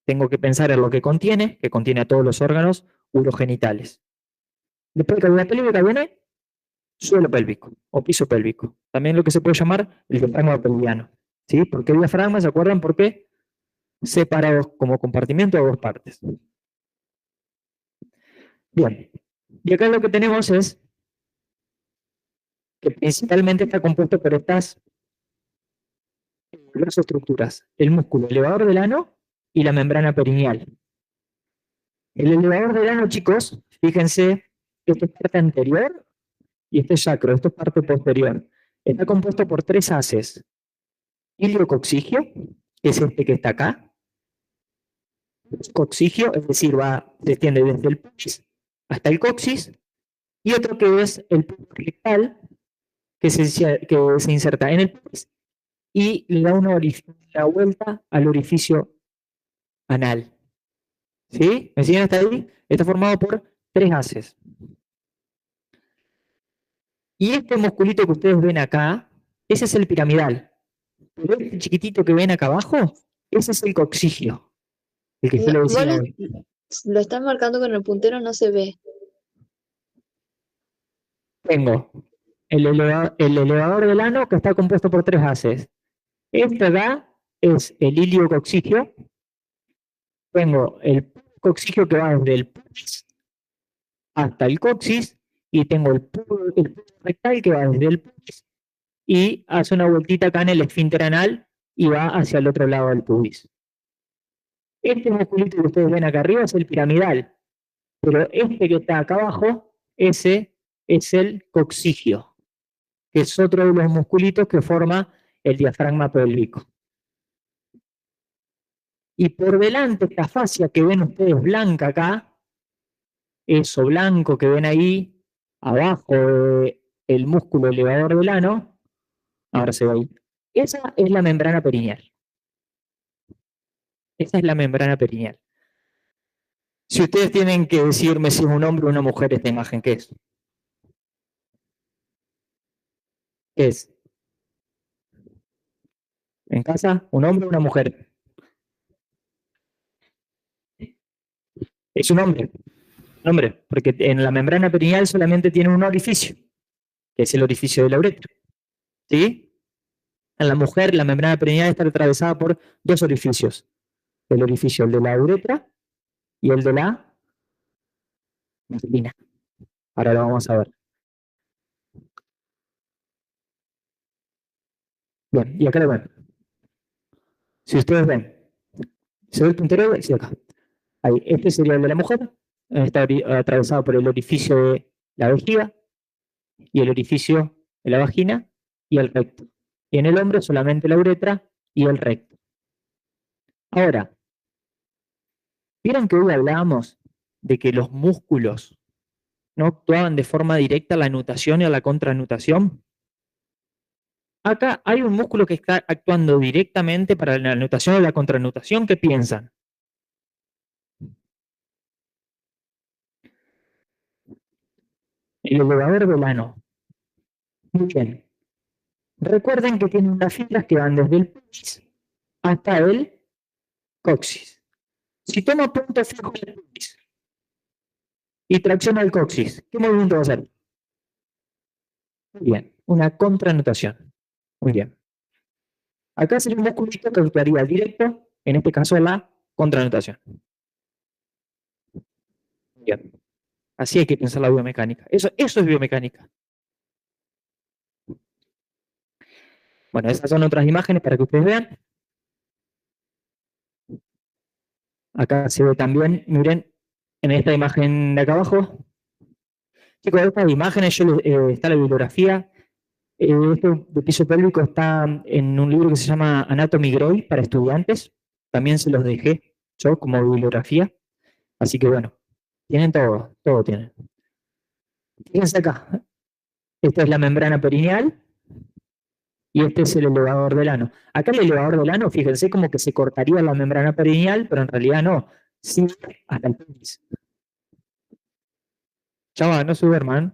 tengo que pensar en lo que contiene a todos los órganos urogenitales. Después de cavidad pélvica viene suelo pélvico o piso pélvico. También lo que se puede llamar el diafragma pelviano. ¿Sí? ¿Por qué diafragma? ¿Se acuerdan por qué? Separados como compartimiento de dos partes. Bien. Y acá lo que tenemos es que principalmente está compuesto por estas dos estructuras, el músculo elevador del ano y la membrana perineal. El elevador del ano, chicos, fíjense, esto es parte anterior y este es sacro, esto es parte posterior. Está compuesto por tres haces. Iliococcigio, que es este que está acá. Coccigio, es decir, se extiende desde el pubis hasta el coxis. Y otro que es el pubis rectal, que se inserta en el pubis y le da una vuelta al orificio anal. ¿Sí? ¿Me siguen hasta ahí? Está formado por tres haces. Y este musculito que ustedes ven acá, ese es el piramidal. Pero este chiquitito que ven acá abajo, ese es el coccigio. El que yo le decía Vos hoy. lo están marcando con el puntero, no se ve. Tengo el elevador del ano que está compuesto por tres haces. Este acá es el iliococcigio. Tengo el coccigio que va desde el pubis hasta el coxis y tengo el pubis rectal que va desde el pubis y hace una vueltita acá en el esfínter anal y va hacia el otro lado del pubis. Este musculito que ustedes ven acá arriba es el piramidal, pero este que está acá abajo, ese es el coccigio, que es otro de los musculitos que forma el diafragma pélvico. Y por delante, esta fascia que ven ustedes blanca acá, eso blanco que ven ahí, abajo del músculo elevador del ano, ahora se ve ahí, esa es la membrana perineal. Esa es la membrana perineal. Si ustedes tienen que decirme si es un hombre o una mujer esta imagen, ¿qué es? ¿Qué es? ¿En casa? ¿Un hombre o una mujer? Es un hombre. Un hombre, porque en la membrana perineal solamente tiene un orificio, que es el orificio de la uretra. ¿Sí? En la mujer, la membrana perineal está atravesada por dos orificios. El orificio de la uretra y el de la vagina. Ahora lo vamos a ver. Bien, y acá lo ven. Si ustedes ven, se ve el puntero, sí, acá. Ahí, este sería el de la mujer, está atravesado por el orificio de la vejiga y el orificio de la vagina y el recto. Y en el hombre solamente la uretra y el recto. Ahora, ¿vieron que hoy hablábamos de que los músculos no actuaban de forma directa a la nutación y a la contranutación? Acá hay un músculo que está actuando directamente para la nutación o la contranutación. ¿Qué piensan? El elevador del ano. Muy bien. Recuerden que tiene unas fibras que van desde el pubis hasta el coxis. Si tomo punto fijo en el pubis y tracciona el coxis, ¿qué movimiento va a hacer? Muy bien, una contranutación. Muy bien. Acá sería un musculito que actuaría directo, en este caso la contranutación. Bien. Así hay que pensar la biomecánica. Eso es biomecánica. Bueno, esas son otras imágenes para que ustedes vean. Acá se ve también, miren, en esta imagen de acá abajo. Chicos, estas imágenes, está la bibliografía. Esto de piso pélvico está en un libro que se llama Anatomy Grey para estudiantes. También se los dejé yo como bibliografía. Así que bueno, tienen todo, todo tienen. Fíjense acá. Esta es la membrana perineal y este es el elevador del ano. Acá el elevador del ano, fíjense como que se cortaría la membrana perineal, pero en realidad no. Sí, hasta el pubis. Chava, no sube, hermano.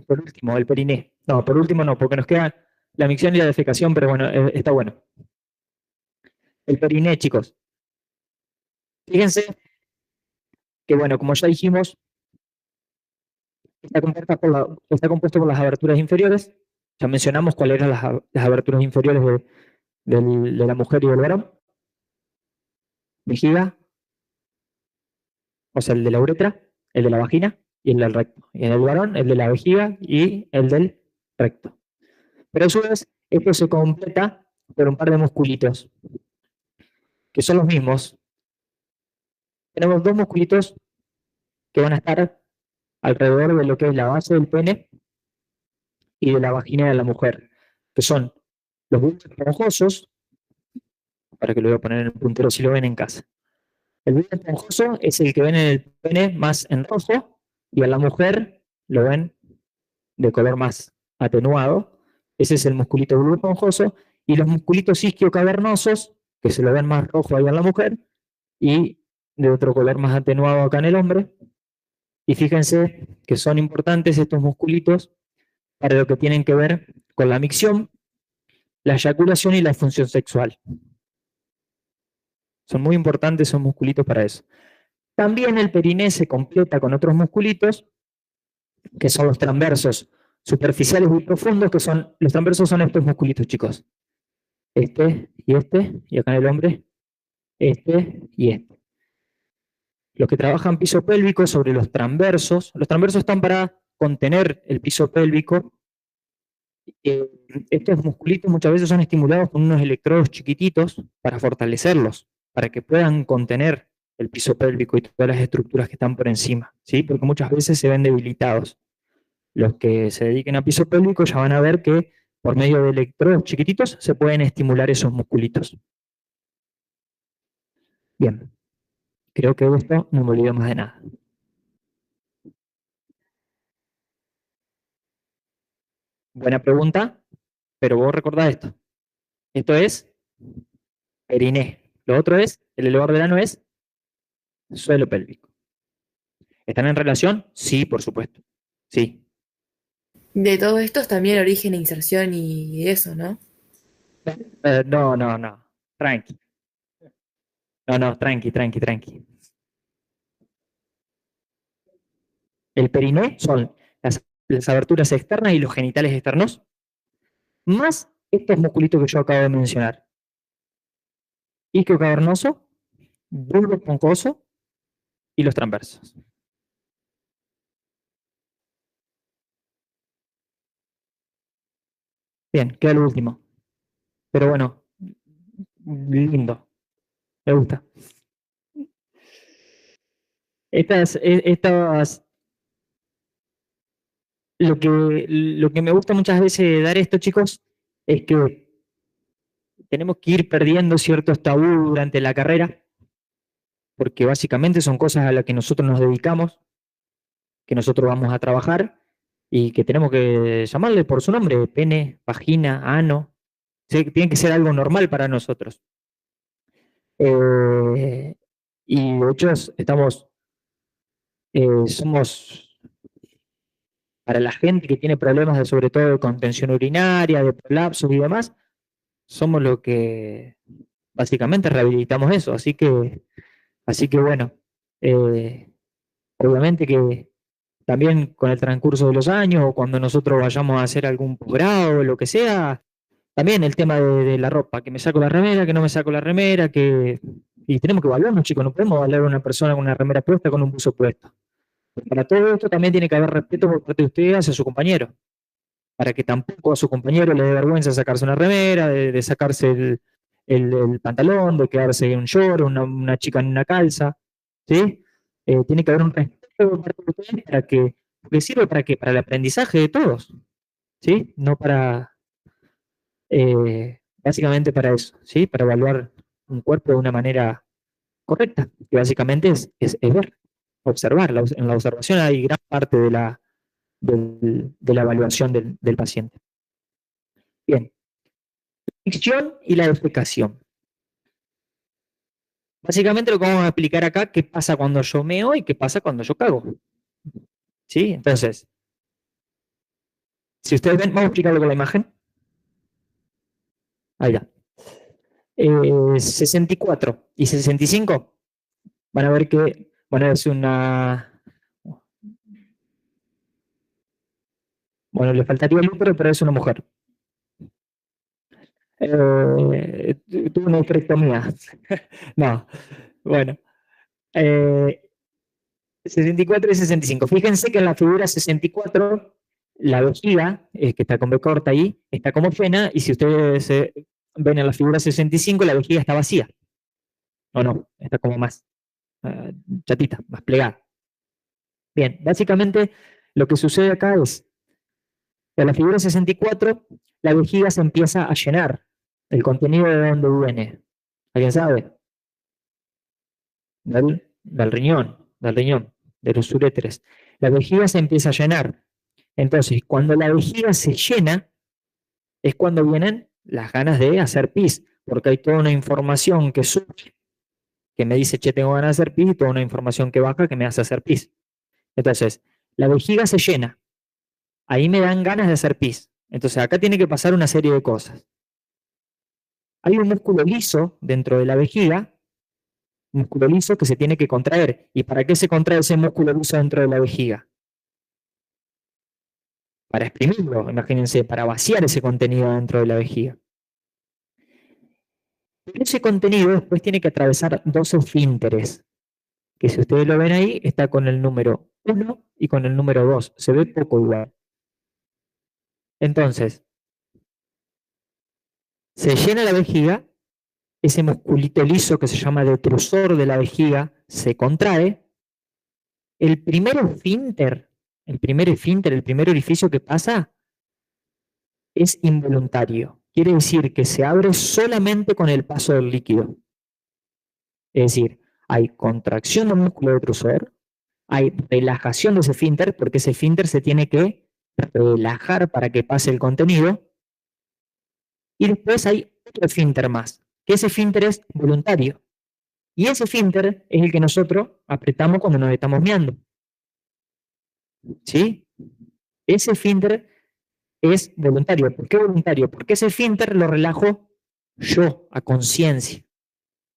Por último, el periné. No, por último no, porque nos queda la micción y la defecación, pero bueno, está bueno. El periné, chicos. Fíjense que, bueno, como ya dijimos, está compuesto por las aberturas inferiores. Ya mencionamos cuáles eran las aberturas inferiores de la mujer y del varón. Vejiga, o sea, el de la uretra, el de la vagina y el del recto. Y en el varón, el de la vejiga y el del recto. Pero a su vez, esto se completa por un par de musculitos, que son los mismos. Tenemos dos musculitos que van a estar alrededor de lo que es la base del pene y de la vagina de la mujer, que son los bulbos esponjosos, para que lo voy a poner en el puntero si lo ven en casa. El bulbo esponjoso es el que ven en el pene más en rojo, y a la mujer lo ven de color más atenuado. Ese es el musculito bulbo esponjoso, y los musculitos isquiocavernosos, que se lo ven más rojo ahí en la mujer, y de otro color más atenuado acá en el hombre. Y fíjense que son importantes estos musculitos para lo que tienen que ver con la micción, la eyaculación y la función sexual. Son muy importantes esos musculitos para eso. También el periné se completa con otros musculitos, que son los transversos superficiales y profundos, que son, los transversos son estos musculitos, chicos. Este, y acá en el hombre, este y este. Los que trabajan piso pélvico sobre los transversos están para contener el piso pélvico. Estos musculitos muchas veces son estimulados con unos electrodos chiquititos para fortalecerlos, para que puedan contener el piso pélvico y todas las estructuras que están por encima, ¿sí? Porque muchas veces se ven debilitados. Los que se dediquen a piso pélvico ya van a ver que por medio de electrodos chiquititos se pueden estimular esos musculitos. Bien, creo que de esto no me olvido más de nada. Buena pregunta, pero vos recordá esto. Esto es periné. Lo otro es, el elevador del ano es suelo pélvico. ¿Están en relación? Sí, por supuesto. Sí. De todo esto es también origen, inserción y eso, ¿no? No. Tranqui. No, tranqui. El periné son las aberturas externas y los genitales externos, más estos musculitos que yo acabo de mencionar. Isquio cavernoso, bulbo esponjoso y los transversos. Bien, queda lo último. Pero bueno, lindo. Me gusta. Lo que me gusta muchas veces de dar esto, chicos, es que tenemos que ir perdiendo ciertos tabús durante la carrera, porque básicamente son cosas a las que nosotros nos dedicamos, que nosotros vamos a trabajar y que tenemos que llamarle por su nombre: pene, vagina, ano. Sí, tiene que ser algo normal para nosotros. Y de hecho somos, para la gente que tiene problemas de, sobre todo de contención urinaria, de prolapsos y demás, somos lo que básicamente rehabilitamos eso. Así que bueno, obviamente que también con el transcurso de los años, o cuando nosotros vayamos a hacer algún posgrado o lo que sea, también el tema de la ropa, que me saco la remera, que no me saco la remera, y tenemos que evaluarnos, chicos, no podemos evaluar a una persona con una remera puesta, con un buzo puesto. Para todo esto también tiene que haber respeto por parte de ustedes hacia su compañero, para que tampoco a su compañero le dé vergüenza sacarse una remera, de sacarse el pantalón, de quedarse en un short, una chica en una calza, ¿sí? Tiene que haber un respeto por parte de ustedes porque sirve para qué, para el aprendizaje de todos, ¿sí? No para, básicamente para eso, ¿sí? Para evaluar un cuerpo de una manera correcta, que básicamente es ver, observar. En la observación hay gran parte de la evaluación del paciente. Bien. La micción y la defecación. Básicamente lo que vamos a explicar acá, qué pasa cuando yo meo y qué pasa cuando yo cago. ¿Sí? Entonces, si ustedes ven, vamos a explicarlo con la imagen. Ahí está. 64 y 65 van a ver que van a verse una... Bueno, le faltaría el útero, pero es una mujer. Tuve una histerectomía. No, bueno. 64 y 65. Fíjense que en la figura 64, la vejiga, que está con B corta ahí, está como llena, y si ustedes ven en la figura 65, la vejiga está vacía. ¿O no? Está como más chatita, más plegada. Bien, básicamente lo que sucede acá es que en la figura 64, la vejiga se empieza a llenar. ¿El contenido de dónde viene? ¿Alguien sabe? Del riñón, de los uréteres. La vejiga se empieza a llenar. Entonces, cuando la vejiga se llena, es cuando vienen las ganas de hacer pis, porque hay toda una información que sube, que me dice, che, tengo ganas de hacer pis, y toda una información que baja que me hace hacer pis. Entonces, la vejiga se llena. Ahí me dan ganas de hacer pis. Entonces, acá tiene que pasar una serie de cosas. Hay un músculo liso dentro de la vejiga, músculo liso que se tiene que contraer. ¿Y para qué se contrae ese músculo liso dentro de la vejiga? Para exprimirlo, imagínense, para vaciar ese contenido dentro de la vejiga. Pero ese contenido después tiene que atravesar dos esfínteres, que si ustedes lo ven ahí, está con el número 1 y con el número 2. Se ve poco igual. Entonces, se llena la vejiga, ese musculito liso que se llama detrusor de la vejiga se contrae. El primer esfínter, el primer orificio que pasa es involuntario. Quiere decir que se abre solamente con el paso del líquido. Es decir, hay contracción del músculo detrusor, hay relajación de ese esfínter, porque ese esfínter se tiene que relajar para que pase el contenido. Y después hay otro esfínter más, que ese esfínter es voluntario. Y ese esfínter es el que nosotros apretamos cuando nos estamos meando. ¿Sí? Ese esfínter es voluntario. ¿Por qué voluntario? Porque ese esfínter lo relajo yo, a conciencia.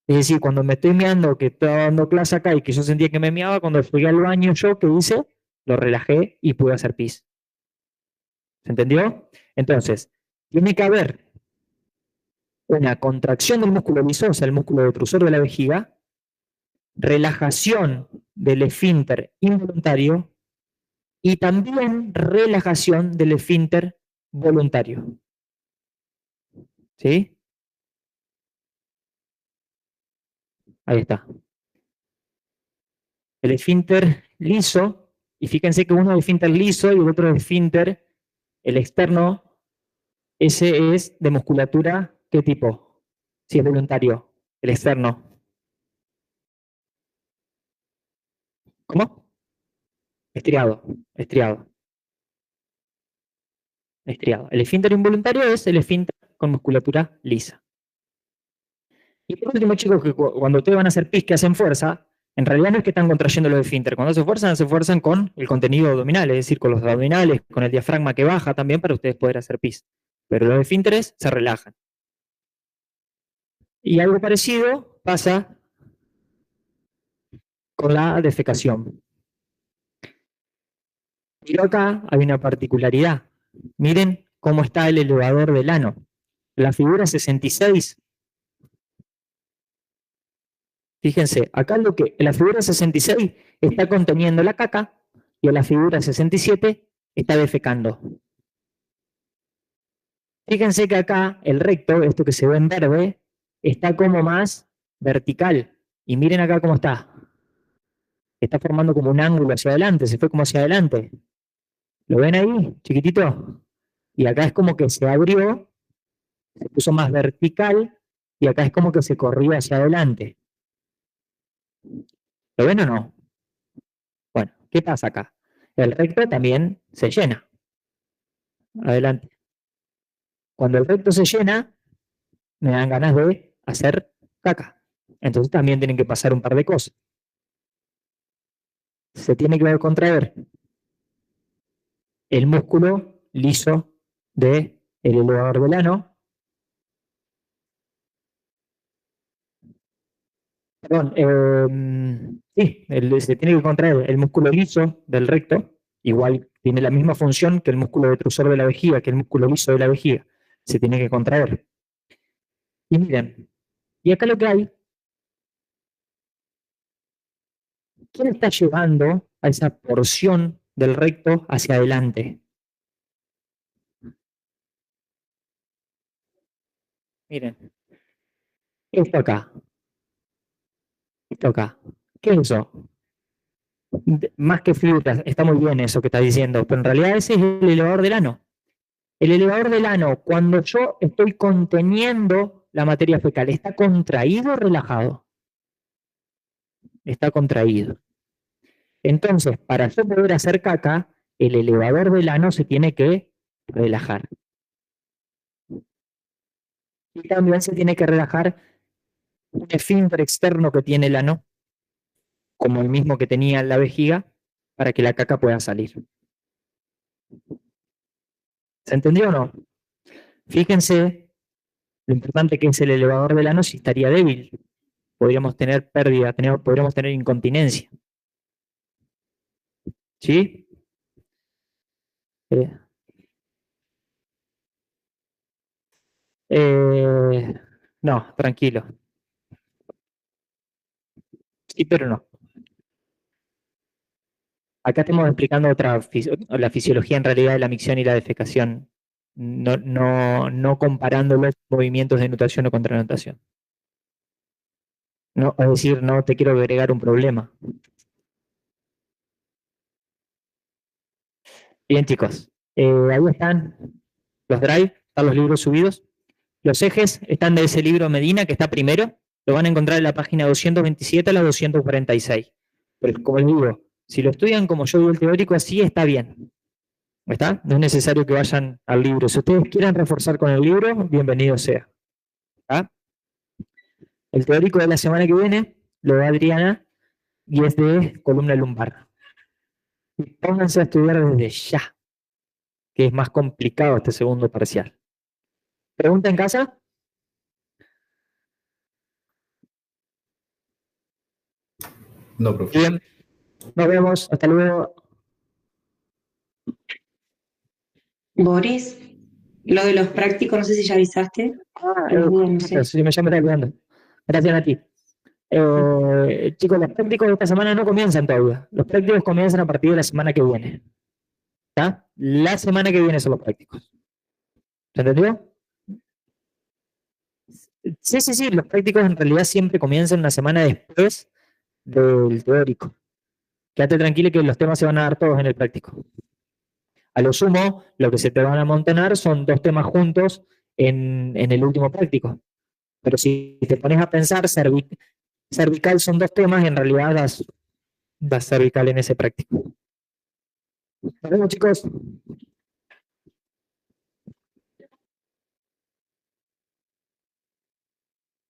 Es decir, cuando me estoy meando, que estaba dando clase acá y que yo sentía que me meaba, cuando fui al baño yo, ¿qué hice? Lo relajé y pude hacer pis. ¿Se entendió? Entonces, tiene que haber una contracción del músculo liso, o sea, el músculo detrusor de la vejiga, relajación del esfínter involuntario y también relajación del esfínter voluntario. ¿Sí? Ahí está. El esfínter liso, y fíjense que uno es el esfínter liso y el otro es el esfínter, el externo, ese es de musculatura, ¿qué tipo? Si es voluntario, el externo. ¿Cómo? Estriado, estriado. Estriado. El esfínter involuntario es el esfínter con musculatura lisa. Y por último, chicos, que cuando ustedes van a hacer pis que hacen fuerza, en realidad no es que están contrayendo los esfínteres. Cuando se esfuerzan con el contenido abdominal, es decir, con los abdominales, con el diafragma que baja también para ustedes poder hacer pis. Pero los esfínteres se relajan. Y algo parecido pasa con la defecación. Pero acá hay una particularidad. Miren cómo está el elevador del ano. La figura 66. Fíjense, acá la figura 66 está conteniendo la caca y en la figura 67 está defecando. Fíjense que acá el recto, esto que se ve en verde, está como más vertical. Y miren acá cómo está. Está formando como un ángulo hacia adelante, se fue como hacia adelante. ¿Lo ven ahí, chiquitito? Y acá es como que se abrió, se puso más vertical, y acá es como que se corrió hacia adelante. ¿Lo ven o no? Bueno, ¿qué pasa acá? El recto también se llena. Adelante. Cuando el recto se llena, me dan ganas de hacer caca. Entonces también tienen que pasar un par de cosas. Se tiene que contraer el músculo liso del elevador del ano. Perdón, sí, se tiene que contraer el músculo liso del recto, igual tiene la misma función que el músculo detrusor de la vejiga, que el músculo liso de la vejiga. Se tiene que contraer. Y miren, y acá lo que hay, ¿quién está llevando a esa porción del recto hacia adelante? Miren, esto acá. Esto acá. ¿Qué es eso? Más que fibras, está muy bien eso que está diciendo, pero en realidad ese es el elevador del ano. El elevador del ano, cuando yo estoy conteniendo la materia fecal, ¿está contraído o relajado? Está contraído. Entonces, para yo poder hacer caca, el elevador del ano se tiene que relajar. Y también se tiene que relajar un esfínter externo que tiene el ano, como el mismo que tenía en la vejiga, para que la caca pueda salir. ¿Se entendió o no? Fíjense lo importante que es el elevador del ano si estaría débil. Podríamos tener pérdida, podríamos tener incontinencia. ¿Sí? No, tranquilo. Sí, pero no. Acá estamos explicando la fisiología en realidad de la micción y la defecación, no comparando los movimientos de nutación o contranutación. No, es decir, no te quiero agregar un problema. Bien, chicos. Ahí están los drive, están los libros subidos. Los ejes están de ese libro Medina, que está primero. Lo van a encontrar en la página 227 a la 246. Pero como les digo, si lo estudian como yo digo el teórico, así está bien. ¿Está? No es necesario que vayan al libro. Si ustedes quieren reforzar con el libro, bienvenido sea. ¿Está? El teórico de la semana que viene lo da Adriana y es de columna lumbar. Y pónganse a estudiar desde ya, que es más complicado este segundo parcial. ¿Pregunta en casa? No, profe. Bien. Nos vemos. Hasta luego. Boris, lo de los prácticos, no sé si ya avisaste. No sé. Sí, me está olvidando. Gracias a ti. Chicos, los prácticos de esta semana no comienzan todavía. Los prácticos comienzan a partir de la semana que viene. ¿Está? La semana que viene son los prácticos. ¿Se entendió? Sí, los prácticos en realidad siempre comienzan una semana después del teórico. Quédate tranquilo que los temas se van a dar todos en el práctico. A lo sumo, lo que se te van a amontonar son 2 temas juntos en el último práctico. Pero si te pones a pensar, cervical son 2 temas, en realidad das cervical en ese práctico. Nos vemos, chicos.